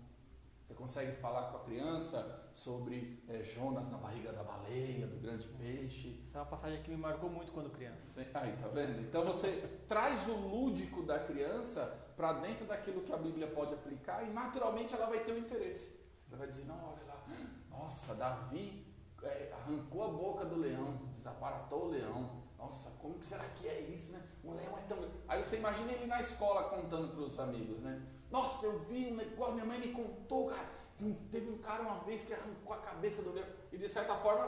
você consegue falar com a criança sobre Jonas na barriga da baleia, do grande peixe. Essa é uma passagem que me marcou muito quando criança. Aí, tá vendo? Então você traz o lúdico da criança para dentro daquilo que a Bíblia pode aplicar e naturalmente ela vai ter um interesse. Ela vai dizer, não, olha lá, nossa, Davi arrancou a boca do leão, desaparatou o leão. Nossa, como que será que é isso, né? O leão é tão... Aí você imagina ele na escola contando para os amigos, né? Nossa, eu vi um negócio, minha mãe me contou, cara, teve um cara uma vez que arrancou a cabeça do leão. E de certa forma,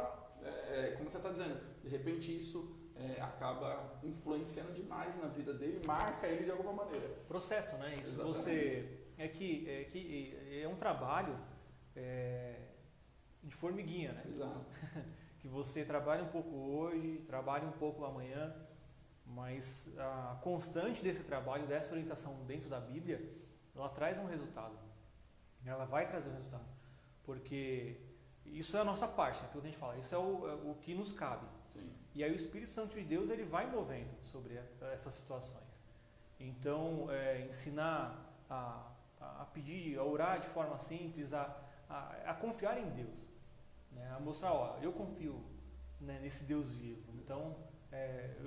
como você está dizendo, de repente isso acaba influenciando demais na vida dele, marca ele de alguma maneira. Processo, né? Isso. Exatamente. Você é um trabalho de formiguinha, né? Exato. Que você trabalha um pouco hoje, trabalha um pouco amanhã, mas a constante desse trabalho, dessa orientação dentro da Bíblia, ela traz um resultado. Ela vai trazer um resultado. Porque isso é a nossa parte, é aquilo que a gente fala, isso é o que nos cabe. Sim. E aí o Espírito Santo de Deus, ele vai movendo sobre essas situações. Então, ensinar a pedir, a orar de forma simples, a confiar em Deus. Né? A mostrar, ó, eu confio, né, nesse Deus vivo. Então,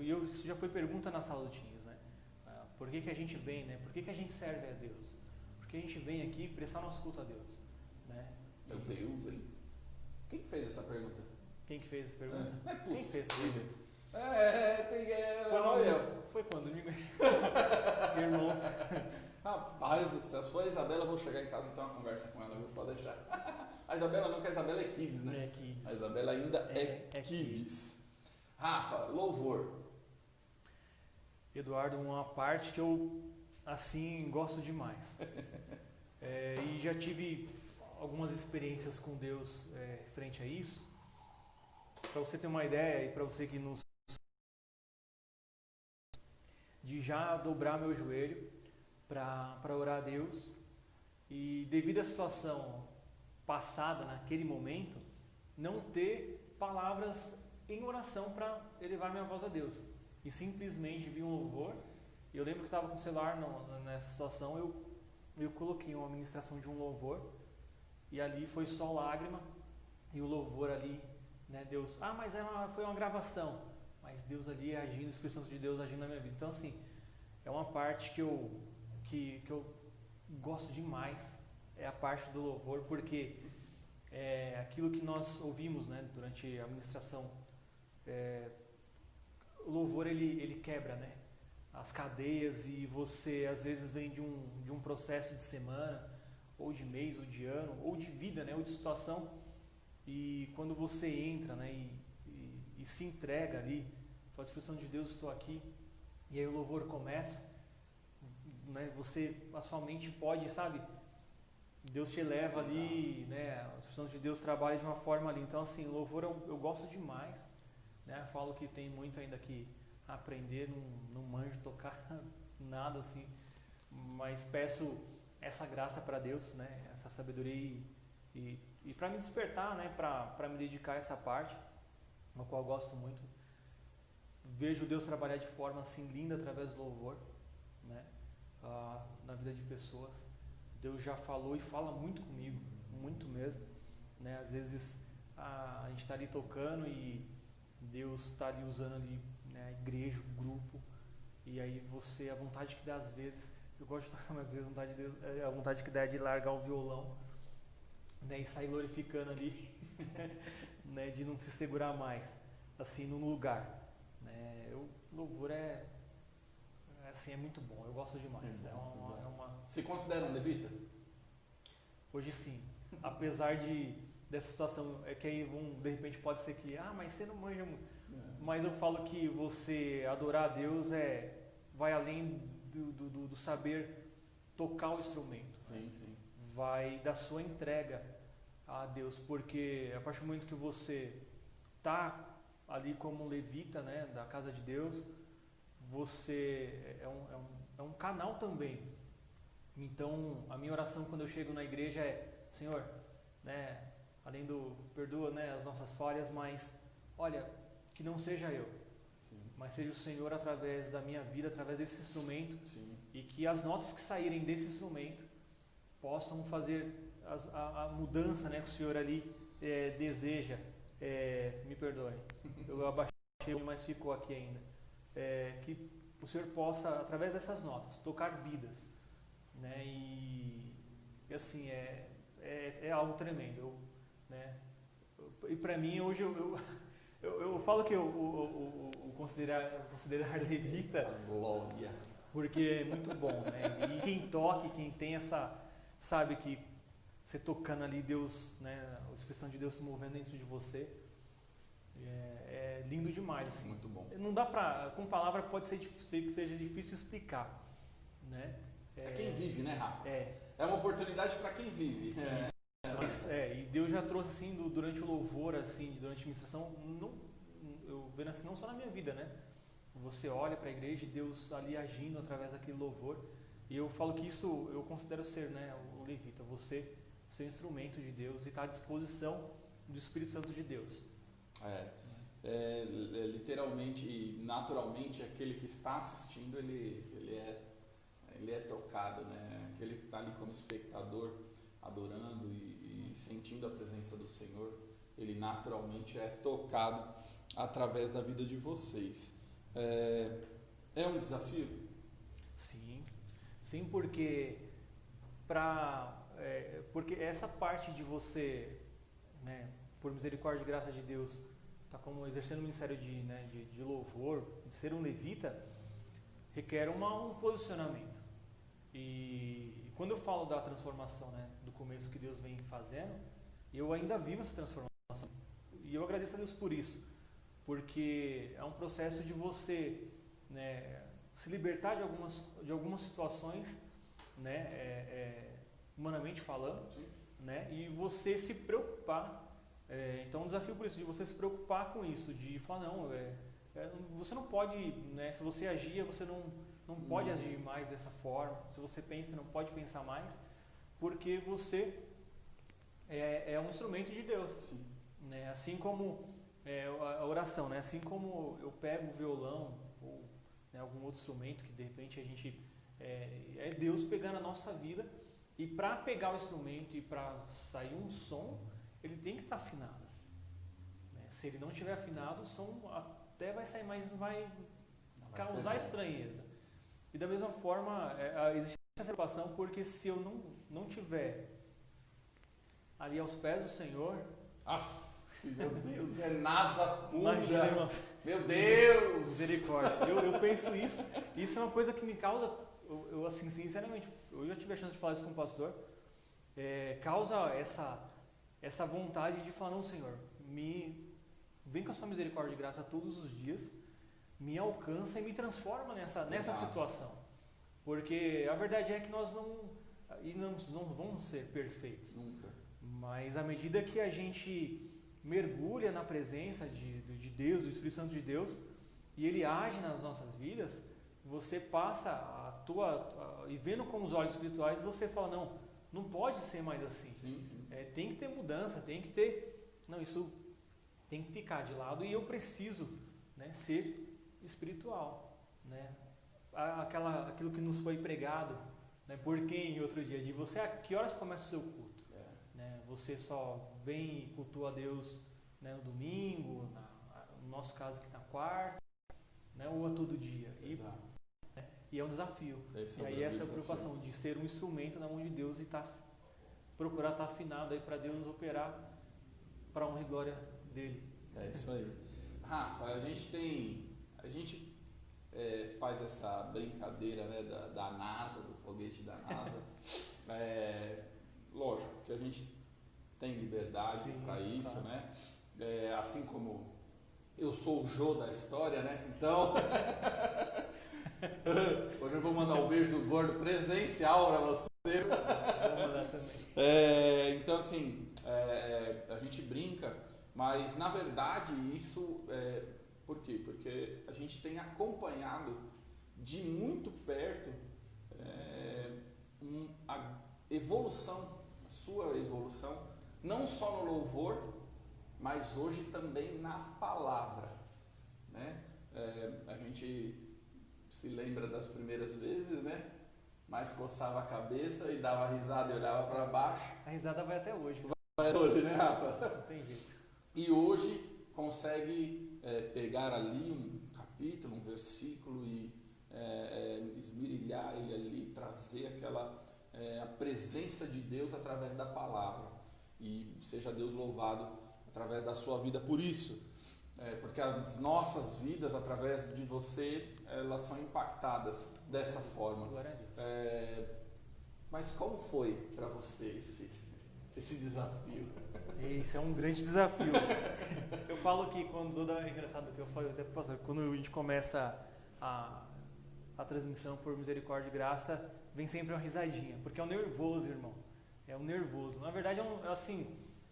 isso já foi pergunta na sala do Teens, né? Por que a gente vem, né? Por que a gente serve a Deus? Porque a gente vem aqui prestar nosso culto a Deus, né? Meu Deus, hein? Quem que fez essa pergunta? Quem que fez essa pergunta? Não é possível. Quem fez essa pergunta? Foi quando? Domingo? Irmãos. Rapaz do céu, se for a Isabela, eu vou chegar em casa e ter uma conversa com ela, pode deixar. A Isabela não, que a Isabela é Kids, né? É Kids. A Isabela ainda é Kids. Rafa, louvor. Eduardo, uma parte que eu, assim, gosto demais. E já tive algumas experiências com Deus frente a isso. Para você ter uma ideia e para você que nos... de já dobrar meu joelho para orar a Deus. E devido à situação passada naquele momento, não ter palavras em oração para elevar minha voz a Deus. E simplesmente vi um louvor. Eu lembro que estava com o celular nessa situação, eu coloquei uma ministração de um louvor e ali foi só lágrima e o louvor ali, né, Deus, mas foi uma gravação, mas Deus ali agindo, o Espírito Santo de Deus agindo na minha vida. Então assim, é uma parte que eu gosto demais, é a parte do louvor, porque aquilo que nós ouvimos, né, durante a ministração, o louvor ele quebra, né, as cadeias, e você às vezes vem de um processo de semana, ou de mês, ou de ano, ou de vida, né, ou de situação, e quando você entra, né, e se entrega ali, fala, Espírito Santo de Deus, estou aqui, e aí o louvor começa, né, a sua mente pode, sabe, Deus te leva ali, né, o Espírito Santo de Deus trabalha de uma forma ali. Então assim, louvor eu gosto demais, né, eu falo que tem muito ainda que aprender, não manjo tocar nada assim, mas peço essa graça para Deus, né, essa sabedoria e para me despertar, né, para me dedicar a essa parte, no qual eu gosto muito. Vejo Deus trabalhar de forma assim linda através do louvor, né, na vida de pessoas. Deus já falou e fala muito comigo, muito mesmo, né? Às vezes a gente está ali tocando e Deus está ali usando ali, né, a igreja, o grupo, e aí a vontade que dá às vezes, eu gosto de tocar, mas às vezes a vontade que dá é de largar o violão, né, e sair glorificando ali, né, de não se segurar mais, assim, no lugar, né? O louvor assim, é muito bom, eu gosto demais. Se considera um levita? Hoje sim, apesar dessa situação, que aí de repente pode ser que, mas você não manja muito. Mas eu falo que você adorar a Deus vai além do saber tocar o instrumento. Sim, né? Sim. Vai da sua entrega a Deus, porque a partir do momento que você está ali como levita, né, da casa de Deus, você é um canal também. Então, a minha oração quando eu chego na igreja é, Senhor, né, além do perdoa, né, as nossas falhas, mas olha, que não seja eu, sim, mas seja o Senhor através da minha vida, através desse instrumento, sim, e que as notas que saírem desse instrumento possam fazer a mudança, né, que o Senhor ali deseja. Me perdoe, eu abaixei, mas ficou aqui ainda. Que o Senhor possa, através dessas notas, tocar vidas, né? E assim, é algo tremendo. Né? E para mim, hoje, eu falo que o considerar levita, glória, porque é muito bom, né? E quem toca, quem tem sabe que você tocando ali, Deus, né? A expressão de Deus se movendo dentro de você, é lindo demais, assim. Muito bom. Não dá pra, com palavra pode ser que seja difícil explicar, né? Quem vive, né, Rafa? É uma oportunidade para quem vive. E Deus já trouxe assim, durante o louvor, assim, durante a ministração, eu vendo assim, não só na minha vida, né? Você olha para a igreja e Deus ali agindo através daquele louvor, e eu falo que isso eu considero ser, né, o levita, você ser instrumento de Deus e estar à disposição do Espírito Santo de Deus. Literalmente, naturalmente, aquele que está assistindo, ele é tocado, né? Aquele que está ali como espectador, adorando e sentindo a presença do Senhor, ele naturalmente é tocado através da vida de vocês. É um desafio? Sim, porque porque essa parte de você, né, por misericórdia e graça de Deus, tá como exercendo o ministério de louvor, de ser um levita, requer um posicionamento. E quando eu falo da transformação, né, do começo que Deus vem fazendo, eu ainda vivo essa transformação. E eu agradeço a Deus por isso, porque é um processo de você, né, se libertar de algumas situações, né, humanamente falando, né, e você se preocupar. Então, um desafio por isso, de você se preocupar com isso, de falar, não, você não pode, né, se você agir, você não pode agir mais dessa forma. Se você pensa, não pode pensar mais, porque você é um instrumento de Deus. Né? Assim como a oração, né? Assim como eu pego o violão ou, né, algum outro instrumento que de repente a gente é Deus pegando a nossa vida, e para pegar o instrumento e para sair um som, ele tem que estar afinado. Né? Se ele não estiver afinado, o som até vai sair, mas vai causar estranheza. E da mesma forma, existe essa preocupação, porque se eu não tiver ali aos pés do Senhor... Meu Deus, é NASA pura! Imagina, irmãos. Meu Deus! Misericórdia. Eu penso isso é uma coisa que me causa, eu assim, sinceramente, eu já tive a chance de falar isso com o pastor, causa essa vontade de falar, não, Senhor, vem com a sua misericórdia e graça todos os dias, me alcança e me transforma nessa situação. Porque a verdade é que nós não vamos ser perfeitos. Nunca. Mas à medida que a gente mergulha na presença de Deus, do Espírito Santo de Deus, e Ele age nas nossas vidas, você passa e vendo com os olhos espirituais, você fala, não pode ser mais assim. Sim. Tem que ter mudança, tem que ter... Não, isso tem que ficar de lado, e eu preciso, né, ser espiritual, né? Aquilo que nos foi pregado, né, por quem outro dia, de você, a que horas começa o seu culto? Né? Você só vem e cultua a Deus, né, no domingo, no nosso caso aqui na quarta, né, ou a todo dia. Exato. E é um desafio. E aí essa preocupação de ser um instrumento na mão de Deus e procurar estar afinado aí para Deus operar para a honra e glória dele. É isso aí. Rafa, a gente faz essa brincadeira, né, da NASA, do foguete da NASA. Lógico que a gente tem liberdade para isso, claro. Né? Assim como eu sou o Jô da história, né? Então, hoje eu vou mandar um beijo do gordo presencial para você. Vou mandar também. Então, assim, a gente brinca, mas na verdade isso por quê? Porque a gente tem acompanhado de muito perto a evolução, a sua evolução, não só no louvor, mas hoje também na palavra, né? A gente se lembra das primeiras vezes, né? mas coçava a cabeça e dava risada e olhava para baixo. A risada vai até hoje. Vai hoje, né, Rafa? Não tem jeito. E hoje consegue pegar ali um capítulo, um versículo e esmirilhar ele ali, trazer aquela a presença de Deus através da palavra. E seja Deus louvado através da sua vida por isso. Porque as nossas vidas, através de você, elas são impactadas dessa forma. Glória a Deus. Mas como foi para você esse desafio? Isso é um grande desafio. Eu falo que quando, é engraçado que eu falei até pro pastor, quando a gente começa a transmissão por misericórdia e graça, vem sempre uma risadinha, porque é um nervoso, irmão. É um nervoso. Na verdade,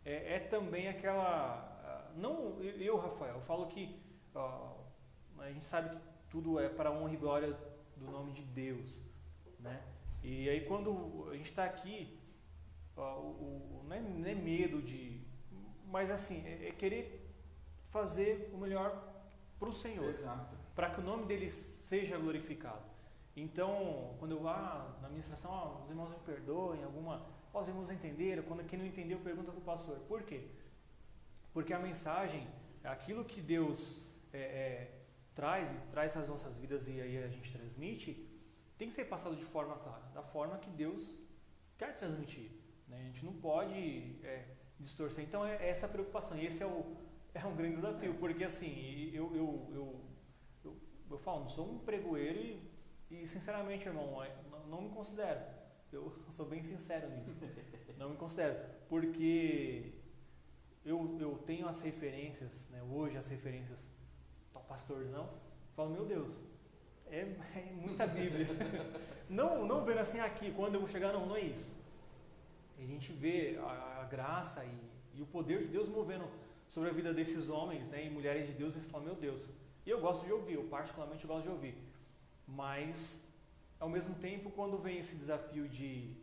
é também aquela... Não eu, Rafael, eu falo que a gente sabe que tudo é para a honra e glória do nome de Deus, né? E aí quando a gente está aqui, não é medo de... Mas assim, é querer fazer o melhor para o Senhor. Exato. Para que o nome dele seja glorificado. Então, quando eu na ministração, os irmãos me perdoem, os irmãos entenderam, quando quem não entendeu pergunta para o pastor. Por quê? Porque a mensagem, aquilo que Deus traz às nossas vidas e aí a gente transmite, tem que ser passado de forma clara, da forma que Deus quer transmitir, né? A gente não pode distorcer. Então é essa a preocupação, e esse é um grande desafio, porque assim, eu falo, não sou um pregoeiro e sinceramente, irmão, não me considero, eu sou bem sincero nisso, não me considero, porque eu tenho as referências, né, hoje as referências do pastorzão, falo, meu Deus, é muita Bíblia, não vendo assim aqui, quando eu vou chegar, não é isso. A gente vê a graça e o poder de Deus movendo sobre a vida desses homens, né, e mulheres de Deus, e fala, meu Deus. E eu gosto de ouvir, eu particularmente gosto de ouvir. Mas, ao mesmo tempo, quando vem esse desafio de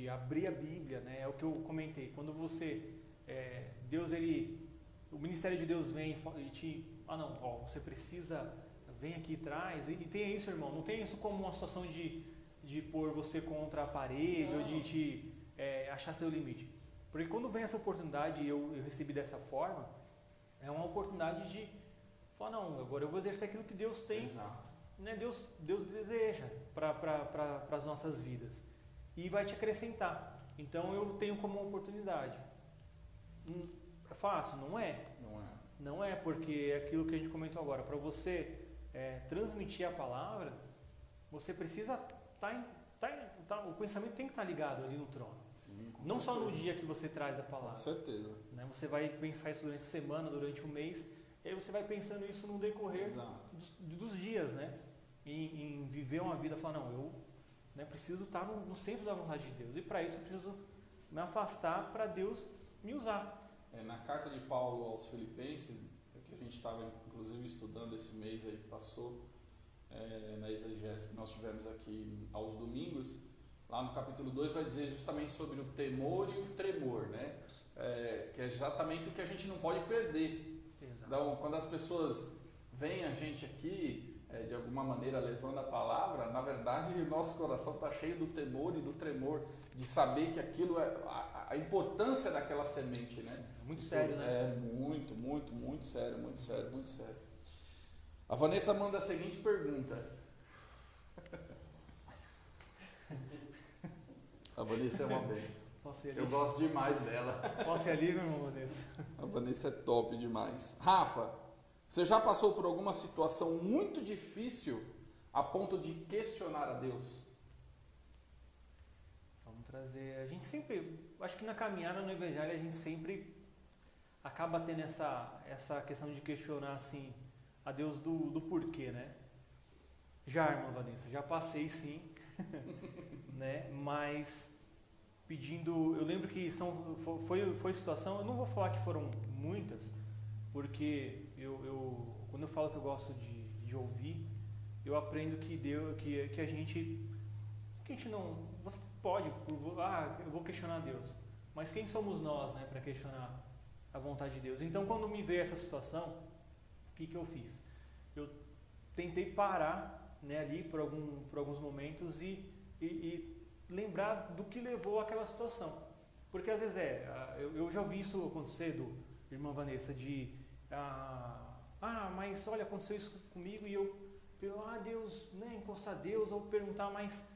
abrir a Bíblia, né, é o que eu comentei, quando você, o ministério de Deus vem e você precisa, vem aqui e traz, e tenha isso, irmão, não tenha isso como uma situação de pôr você contra a parede, ou de te achar seu limite. Porque quando vem essa oportunidade e eu recebi dessa forma, é uma oportunidade de falar, não, agora eu vou exercer aquilo que Deus tem. Exato. Né, Deus deseja para as nossas vidas. E vai te acrescentar. Então eu tenho como uma oportunidade. É fácil? Não é. Não é, porque é aquilo que a gente comentou agora. Para você transmitir a palavra, você precisa o pensamento tem que estar ligado ali no trono. Sim, não certeza. Só no dia que você traz a palavra. Com certeza. Né? Você vai pensar isso durante a semana, durante um mês, e aí você vai pensando isso no decorrer dos dias, né? Em viver uma vida, falar, não, eu preciso estar no centro da vontade de Deus, e para isso eu preciso me afastar para Deus me usar. Na carta de Paulo aos Filipenses, que a gente estava inclusive estudando esse mês aí que passou, na exegese que nós tivemos aqui aos domingos, lá no capítulo 2 vai dizer justamente sobre o temor e o tremor, né? Que é exatamente o que a gente não pode perder. Exato. Então, quando as pessoas veem a gente aqui, de alguma maneira levando a palavra, na verdade o nosso coração está cheio do temor e do tremor, de saber que aquilo a importância daquela semente, né? Muito sério, né? Muito, muito, muito sério, muito sério, muito sério. A Vanessa manda a seguinte pergunta. A Vanessa é uma benção. Eu gosto demais dela. Posso ir ali, meu irmão, Vanessa? A Vanessa é top demais. Rafa, você já passou por alguma situação muito difícil a ponto de questionar a Deus? Vamos trazer... A gente sempre... Acho que na caminhada no Evangelho a gente sempre acaba tendo essa questão de questionar assim a Deus do porquê, né? Já, irmã Vanessa, já passei sim, né? Mas pedindo... Eu lembro que foi situação... Eu não vou falar que foram muitas, porque quando eu falo que eu gosto de ouvir, eu aprendo que a gente não... Você pode, eu vou questionar Deus, mas quem somos nós, né, para questionar a vontade de Deus? Então, quando me veio essa situação, o que eu fiz? Eu tentei parar, né, ali por alguns momentos e e lembrar do que levou àquela situação. Porque às vezes eu já ouvi isso acontecer do irmã Vanessa, mas olha, aconteceu isso comigo e eu Deus, né, encostar a Deus, ou perguntar, mas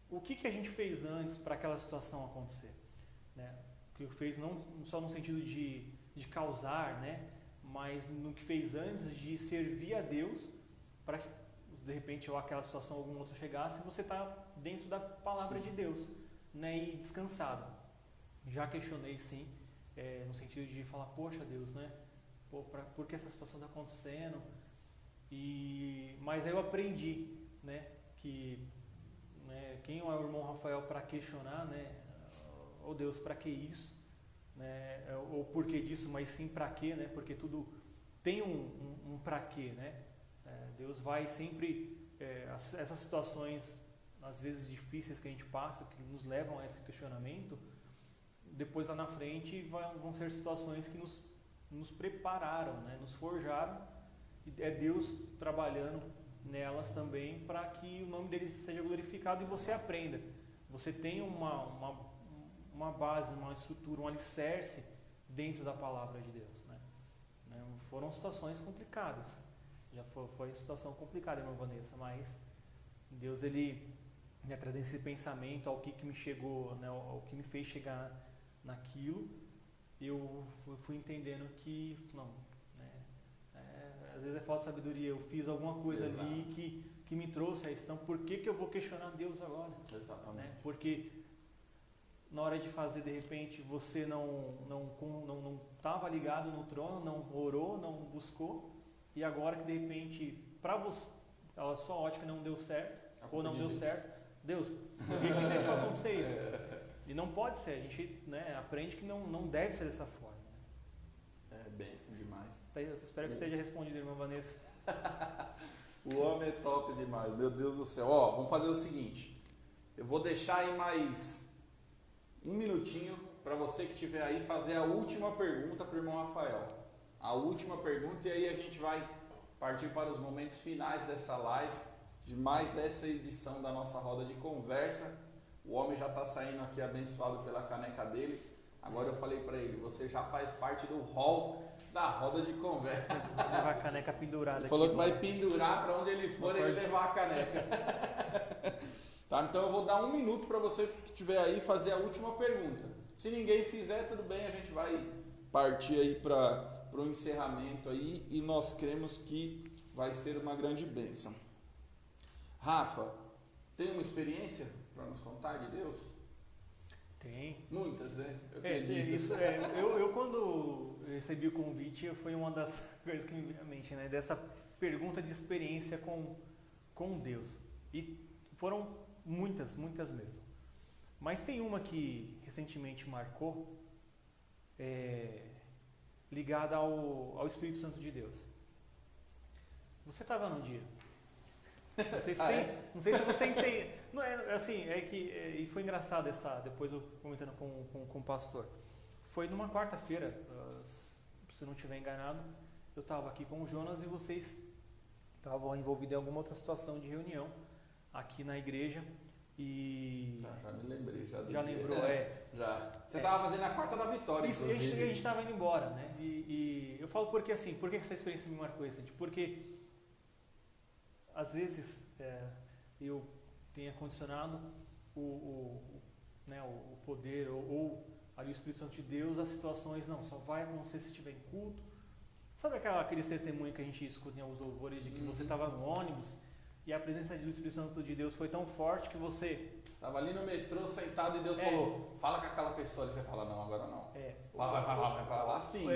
o que a gente fez antes para aquela situação acontecer? Né? O que fez não só no sentido de causar, né, mas no que fez antes de servir a Deus para que de repente ou aquela situação alguma outra chegasse, você está dentro da palavra de Deus, né, e descansado. Já questionei sim, no sentido de falar, poxa Deus, né, por que essa situação está acontecendo? Mas aí eu aprendi, né, que quem é o irmão Rafael para questionar, né, oh Deus, para que isso? Né, ou por que disso, mas sim para quê, né, porque tudo tem um para quê, né? Deus vai sempre, essas situações às vezes difíceis que a gente passa, que nos levam a esse questionamento, depois lá na frente vão ser situações que nos prepararam, né, nos forjaram, e é Deus trabalhando nelas também para que o nome dele seja glorificado e você aprenda. Você tem uma base, uma estrutura, um alicerce dentro da palavra de Deus, né? Foram situações complicadas, já foi uma situação complicada, irmã Vanessa, mas Deus ele me trazendo esse pensamento ao que me chegou, né, ao que me fez chegar naquilo, eu fui entendendo que não, né, às vezes é falta de sabedoria, eu fiz alguma coisa ali que me trouxe a isso, então por que eu vou questionar Deus agora? Exatamente. Né? Porque na hora de fazer, de repente, você não estava ligado no trono, não orou, não buscou, e agora que de repente, para você, a sua ótica não deu certo, ou não deu certo, Deus, por que deixou acontecer isso? E não pode ser, a gente, né, aprende que não deve ser dessa forma. É bênção demais. Eu espero que esteja respondido, irmã Vanessa. O homem é top demais, meu Deus do céu. Ó, vamos fazer o seguinte, eu vou deixar aí mais um minutinho para você que estiver aí fazer a última pergunta para o irmão Rafael. A última pergunta, e aí a gente vai partir para os momentos finais dessa live, de mais essa edição da nossa roda de conversa. O homem já está saindo aqui abençoado pela caneca dele. Agora eu falei para ele, você já faz parte do hall da roda de conversa. Levar a caneca pendurada. Ele falou que vai pendurar para onde ele for, ele levar a caneca. Tá, então eu vou dar um minuto para você que estiver aí fazer a última pergunta. Se ninguém fizer, tudo bem, a gente vai partir aí para o encerramento aí e nós cremos que vai ser uma grande bênção. Rafa, tem uma experiência para nos contar de Deus? Tem. Muitas, né? Eu acredito. Isso, eu quando recebi o convite, foi uma das coisas que me veio à mente, né? Dessa pergunta de experiência com Deus. E foram muitas mesmo. Mas tem uma que recentemente marcou, ligada ao Espírito Santo de Deus. Você estava num dia. Não sei se você entende. Não é assim, e foi engraçado depois eu comentando com o pastor. Foi numa quarta-feira, se não estiver enganado, eu estava aqui com o Jonas e vocês estavam envolvidos em alguma outra situação de reunião aqui na igreja. E já me lembrei, já lembrou, já. Você estava fazendo a quarta da vitória, isso, a gente estava indo embora, né? E eu falo porque assim, por que essa experiência me marcou isso? Porque às vezes eu tenho acondicionado o poder ou ali o Espírito Santo de Deus, as situações não, só vai acontecer se estiver em culto. Sabe aqueles testemunhos que a gente escuta em alguns louvores de que você estava no ônibus e a presença do Espírito Santo de Deus foi tão forte que você estava ali no metrô sentado e Deus falou, fala com aquela pessoa ali, você fala, não, agora não. Vai falar sim.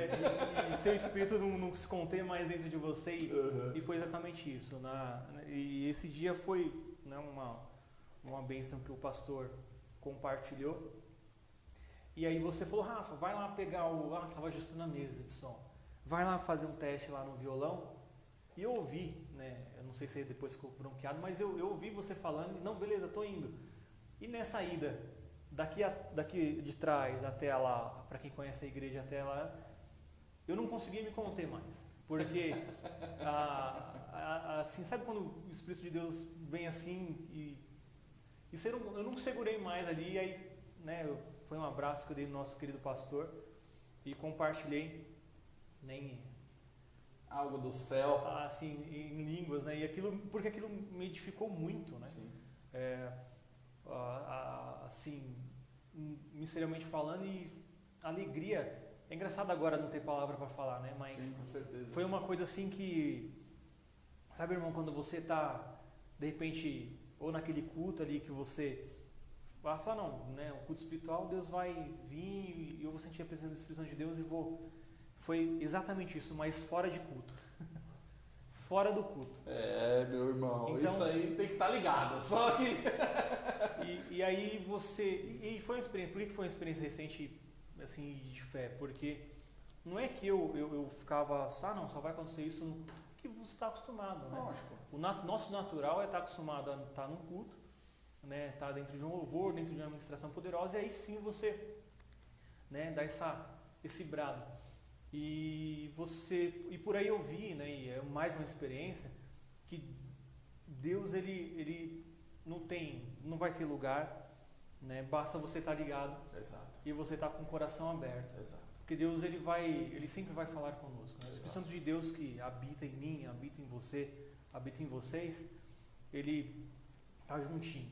E seu espírito não se contém mais dentro de você e foi exatamente isso. E esse dia foi, né, uma bênção que o pastor compartilhou. E aí você falou, Rafa, vai lá pegar estava ajustando a mesa de som. Vai lá fazer um teste lá no violão. E eu ouvi, né, eu não sei se depois ficou bronqueado, mas eu ouvi você falando, não, beleza, tô indo. E nessa ida, daqui de trás até lá, para quem conhece a igreja até lá, eu não conseguia me conter mais. Porque, assim, sabe quando o Espírito de Deus vem assim Isso eu não segurei mais ali, e aí, né, foi um abraço que eu dei no nosso querido pastor e compartilhei, né, Algo do céu. assim, em línguas, né, porque aquilo me edificou muito, né? Sim. Assim, misteriosamente falando, e alegria. É engraçado agora não ter palavra para falar, né? Mas Sim, com certeza. foi uma coisa assim que, sabe, irmão, quando você tá de repente ou naquele culto ali que você vai falar, não, né? O culto espiritual, Deus vai vir e eu vou sentir a presença do Espírito Santo de Deus e vou. Foi exatamente isso, mas fora de culto. Fora do culto. Meu irmão, então, isso aí tem que estar ligado. Só que. E aí você. E foi uma experiência. Por que foi uma experiência recente assim de fé? Porque não é que eu ficava, não, só vai acontecer isso que você está acostumado, né? Lógico. O nosso natural é estar acostumado a estar num culto, né? Estar dentro de um louvor, dentro de uma administração poderosa, e aí sim você, né, dá esse brado. E por aí eu vi, né, e é mais uma experiência, que Deus ele não vai ter lugar, né, basta você estar ligado. Exato. E você estar com o coração aberto. Exato. Porque Deus ele sempre vai falar conosco, né? O Espírito Santo de Deus que habita em mim, habita em você, habita em vocês, ele está juntinho.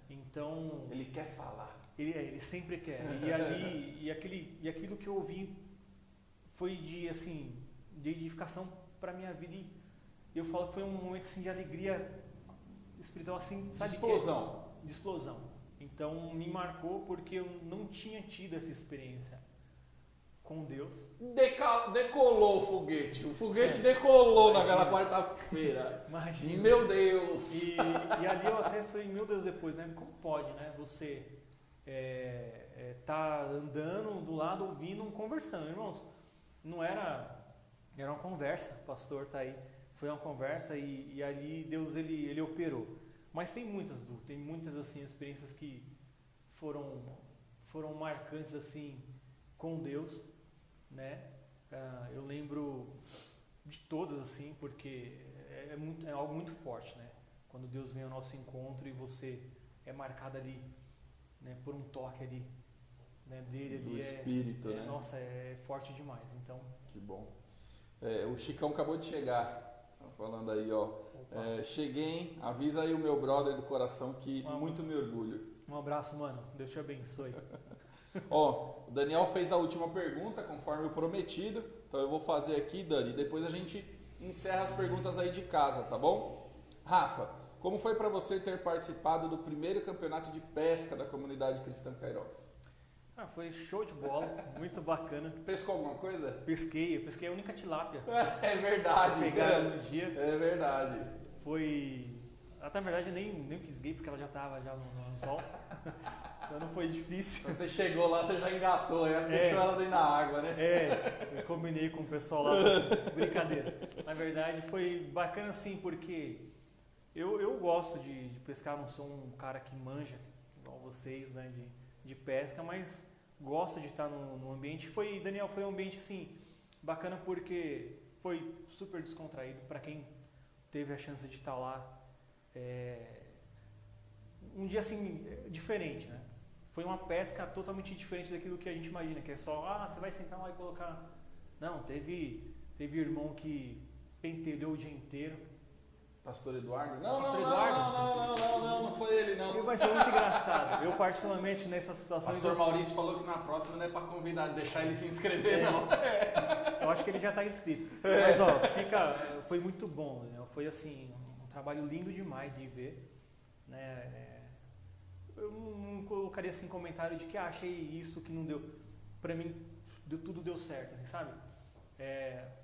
Então, ele quer falar. Ele sempre quer. E aquilo que eu ouvi foi de edificação para minha vida, e eu falo que foi um momento assim de alegria espiritual, assim, sabe? De explosão. Então me marcou porque eu não tinha tido essa experiência com Deus. Decolou o foguete. O foguete decolou naquela quarta-feira. Imagina. Meu Deus! E ali eu até falei, meu Deus, depois, né? Como pode, né? Você tá andando do lado, ouvindo, conversando, irmãos. Não era uma conversa, o pastor tá aí. Foi uma conversa e ali Deus ele operou. Mas tem muitas assim experiências que foram marcantes assim com Deus, né? Eu lembro de todas assim, porque é algo muito forte, né? Quando Deus vem ao nosso encontro e você é marcado ali, né, por um toque ali, né, dele ali, do Espírito, né? Nossa, é forte demais. Então, que bom. O Chicão acabou de chegar. Tá falando aí, ó. Cheguei, hein? Avisa aí o meu brother do coração que muito me orgulho. Um abraço, mano. Deus te abençoe. Ó, o Daniel fez a última pergunta, conforme o prometido. Então eu vou fazer aqui, Dani, e depois a gente encerra as perguntas aí de casa, tá bom? Rafa, como foi para você ter participado do primeiro campeonato de pesca da comunidade cristã Kairos? Foi show de bola, muito bacana. Pescou alguma coisa? Eu pesquei a única tilápia. É verdade. Pegaram no dia. É verdade. Foi... Até na verdade eu nem fisguei porque ela já estava já no anzol. Então não foi difícil. Quando você chegou lá, você já engatou, deixou ela dentro da água, né? Eu combinei com o pessoal lá, brincadeira. Na verdade foi bacana assim, porque eu gosto de pescar, não sou um cara que manja, igual vocês, né, de pesca, mas gosto de estar no ambiente. Daniel, foi um ambiente assim, bacana porque foi super descontraído, para quem teve a chance de estar lá. Um dia assim, diferente, né? Foi uma pesca totalmente diferente daquilo que a gente imagina, que é só, você vai sentar lá e colocar... Não, teve irmão que pentelhou o dia inteiro. Pastor Eduardo? Pastor Eduardo? Não foi ele, não. Mas foi muito engraçado. Eu, particularmente, nessas situações... Pastor Maurício falou que na próxima não é para convidar, deixar ele se inscrever, não. Eu acho que ele já está inscrito. Mas, ó, foi muito bom, né? Foi, assim, um trabalho lindo demais de ver, né? Eu não colocaria, assim, comentário de que achei isso que não deu. Pra mim, tudo deu certo, assim, sabe?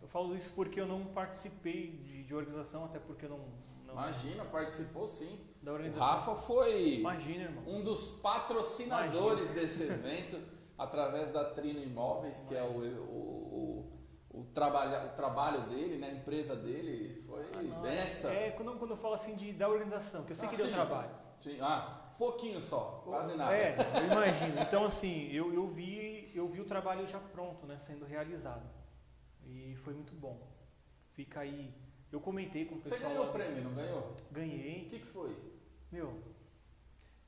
Eu falo isso porque eu não participei de organização, até porque eu não... Imagina, participou sim. Da organização. O Rafa foi irmão. Um dos patrocinadores desse evento, através da Trino Imóveis, que é o trabalho dele, né, a empresa dele, foi benção. Quando eu falo assim da organização, que eu sei que deu trabalho. Sim, pouquinho só, quase nada. Eu imagino. Então, assim, eu vi o trabalho já pronto, né, sendo realizado. E foi muito bom. Fica aí. Eu comentei com o pessoal. Você ganhou o prêmio, não ganhou? Ganhei. O que foi?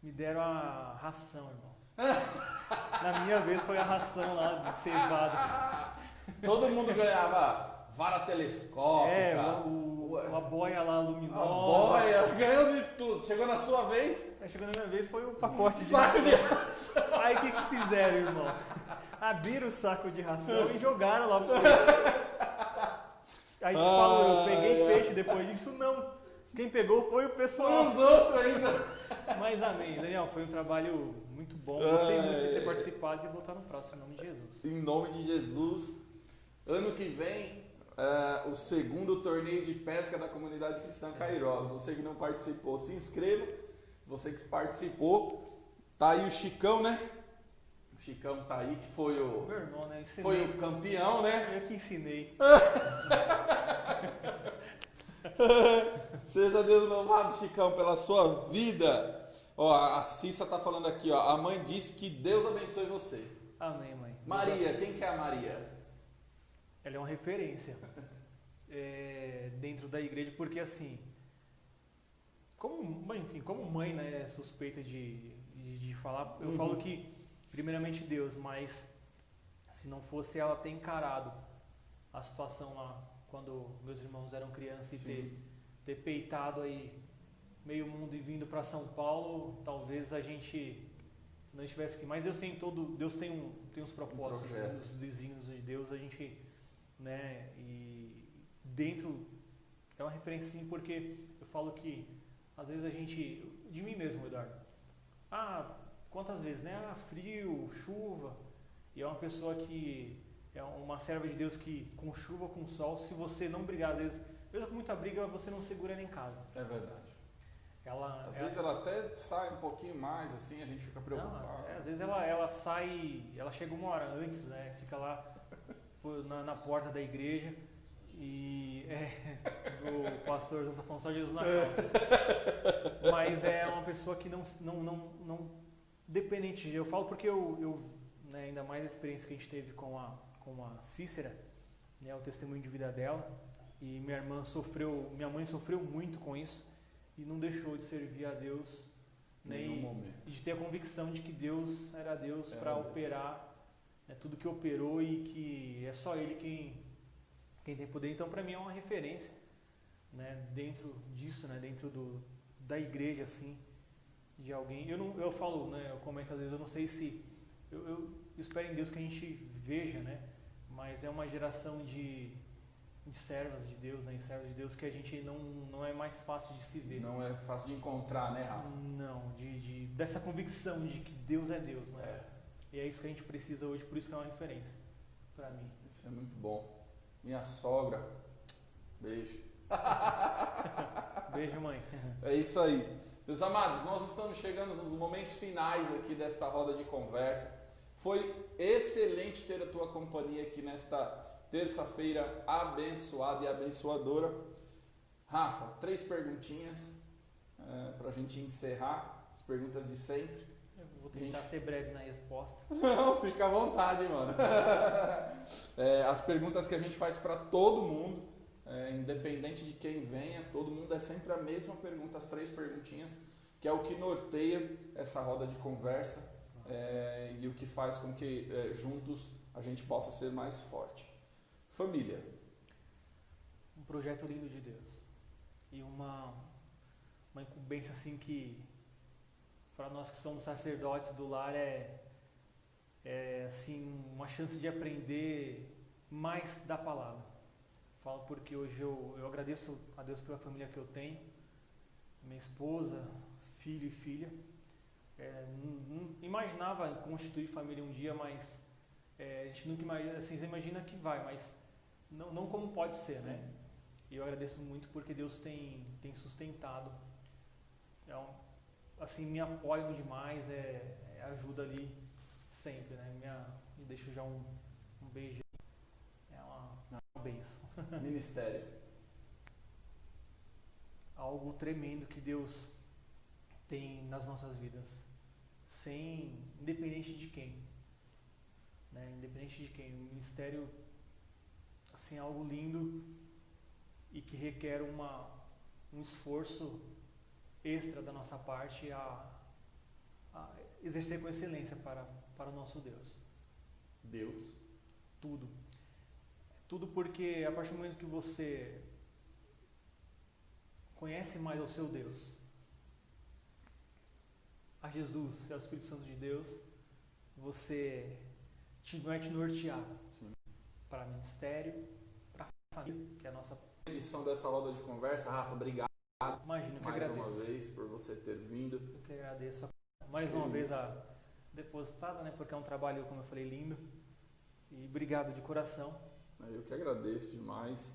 Me deram a ração, irmão. Na minha vez foi a ração lá de cevada. Todo mundo ganhava vara telescópica. Uma boia lá luminosa. A boia, ganhou de tudo. Chegou na sua vez. Chegou na minha vez foi o pacote de saco de ração. Aí o que fizeram, irmão? Abriram o saco de ração e jogaram lá pro peixe. Aí te falou, eu peguei peixe depois disso, não. Quem pegou foi o pessoal. Os outros ainda. Mas amém, Daniel, foi um trabalho muito bom. Gostei muito de ter participado e de voltar no próximo, em nome de Jesus. Em nome de Jesus. Ano que vem, o segundo torneio de pesca da comunidade cristã Cairós. Você que não participou, se inscreva. Você que participou, tá aí o Chicão, né? O Chicão tá aí, que foi o... Meu irmão, né? Foi o campeão, né? Eu que ensinei. Seja Deus louvado, Chicão, pela sua vida. Ó, a Cissa tá falando aqui, ó. A mãe disse que Deus abençoe você. Amém, mãe. Maria, quem que é a Maria? Ela é uma referência dentro da igreja, porque assim, como mãe, né, é suspeita de falar, eu falo que primeiramente Deus, mas se não fosse ela ter encarado a situação lá quando meus irmãos eram crianças e ter peitado aí meio mundo e vindo para São Paulo, talvez a gente não estivesse aqui. Mas Deus tem uns propósitos, os desígnios de Deus, a gente, né, e dentro é uma referência sim, porque eu falo que às vezes a gente, de mim mesmo, Eduardo, quantas vezes, né, frio, chuva, e é uma pessoa que é uma serva de Deus que com chuva, com sol, se você não brigar, às vezes, mesmo com muita briga, você não segura nem em casa. É verdade. Às vezes ela até sai um pouquinho mais, assim, a gente fica preocupado. Às vezes ela sai, ela chega uma hora antes, né? Fica lá na porta da igreja e o pastor não tá falando só Jesus na causa. Mas é uma pessoa que não dependente de eu falo porque eu né, ainda mais a experiência que a gente teve com a Cícera, né, o testemunho de vida dela, e minha mãe sofreu muito com isso e não deixou de servir a Deus, né, e de ter a convicção de que Deus era Deus para operar, né, tudo que operou e que é só Ele quem tem poder. Então, para mim é uma referência, né, dentro disso, né, dentro da igreja, assim, de alguém. Eu falo, né, eu comento às vezes, eu não sei se eu espero em Deus que a gente veja, né, mas é uma geração de servas de Deus, né, em servos de Deus que a gente não é mais fácil de se ver. Não é fácil de encontrar, né, Rafa? Não, dessa convicção de que Deus é Deus, né? E é isso que a gente precisa hoje, por isso que é uma referência para mim. Isso é muito bom. Minha sogra, beijo. Beijo, mãe. É isso aí. Meus amados, nós estamos chegando nos momentos finais aqui desta roda de conversa. Foi excelente ter a tua companhia aqui nesta terça-feira abençoada e abençoadora. Rafa, 3 perguntinhas para a gente encerrar, as perguntas de sempre. Eu vou tentar ser breve na resposta. Não, fica à vontade, mano. As perguntas que a gente faz para todo mundo, independente de quem venha, todo mundo é sempre a mesma pergunta, as 3 perguntinhas, que é o que norteia essa roda de conversa e o que faz com que juntos a gente possa ser mais forte. Família. Um projeto lindo de Deus. E uma incumbência assim que, para nós que somos sacerdotes do lar, é assim, uma chance de aprender mais da palavra. Falo porque hoje eu agradeço a Deus pela família que eu tenho, minha esposa, filho e filha. Não imaginava constituir família um dia, mas a gente nunca imagina, assim, você imagina que vai, mas não como pode ser, né? E eu agradeço muito porque Deus tem sustentado, assim, me apoiam demais, ajuda ali sempre, né? Me deixo já um beijo, uma bênção. Ministério. Algo tremendo que Deus tem nas nossas vidas, independente de quem, né? Independente de quem, o ministério, assim, é algo lindo e que requer um esforço extra da nossa parte exercer com excelência para o nosso Deus. Deus. Tudo. Tudo porque a partir do momento que você conhece mais ao seu Deus, a Jesus, ao Espírito Santo de Deus, você vai te nortear para ministério, para a família, que é a nossa Edição dessa roda de conversa, Rafa, obrigado Imagino que mais agradeço. uma vez por você ter vindo. Eu que agradeço mais uma vez a depositada, né? Porque é um trabalho, como eu falei, lindo. E obrigado de coração. Eu que agradeço demais.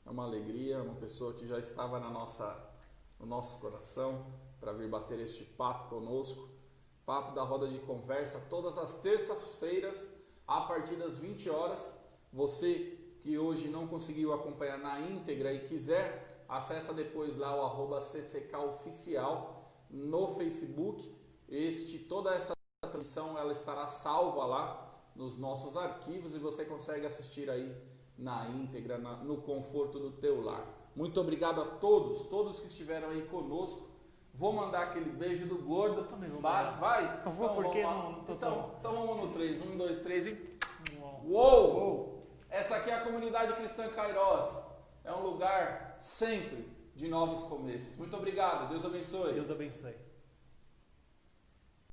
É uma alegria, uma pessoa que já estava no nosso coração para vir bater este papo conosco. Papo da roda de conversa, todas as terças-feiras, a partir das 20 horas. Você que hoje não conseguiu acompanhar na íntegra e quiser, acessa depois lá o @cckoficial no Facebook. Toda essa transmissão ela estará salva lá nos nossos arquivos e você consegue assistir aí na íntegra, no conforto do teu lar. Muito obrigado a todos que estiveram aí conosco. Vou mandar aquele beijo do gordo. Eu também vou Mas vai. Eu vou porque não tô Então vamos no 3. 1, 2, 3 e... Uou! Uou! Essa aqui é a comunidade cristã Kairos. É um lugar sempre de novos começos. Muito obrigado. Deus abençoe. Deus abençoe.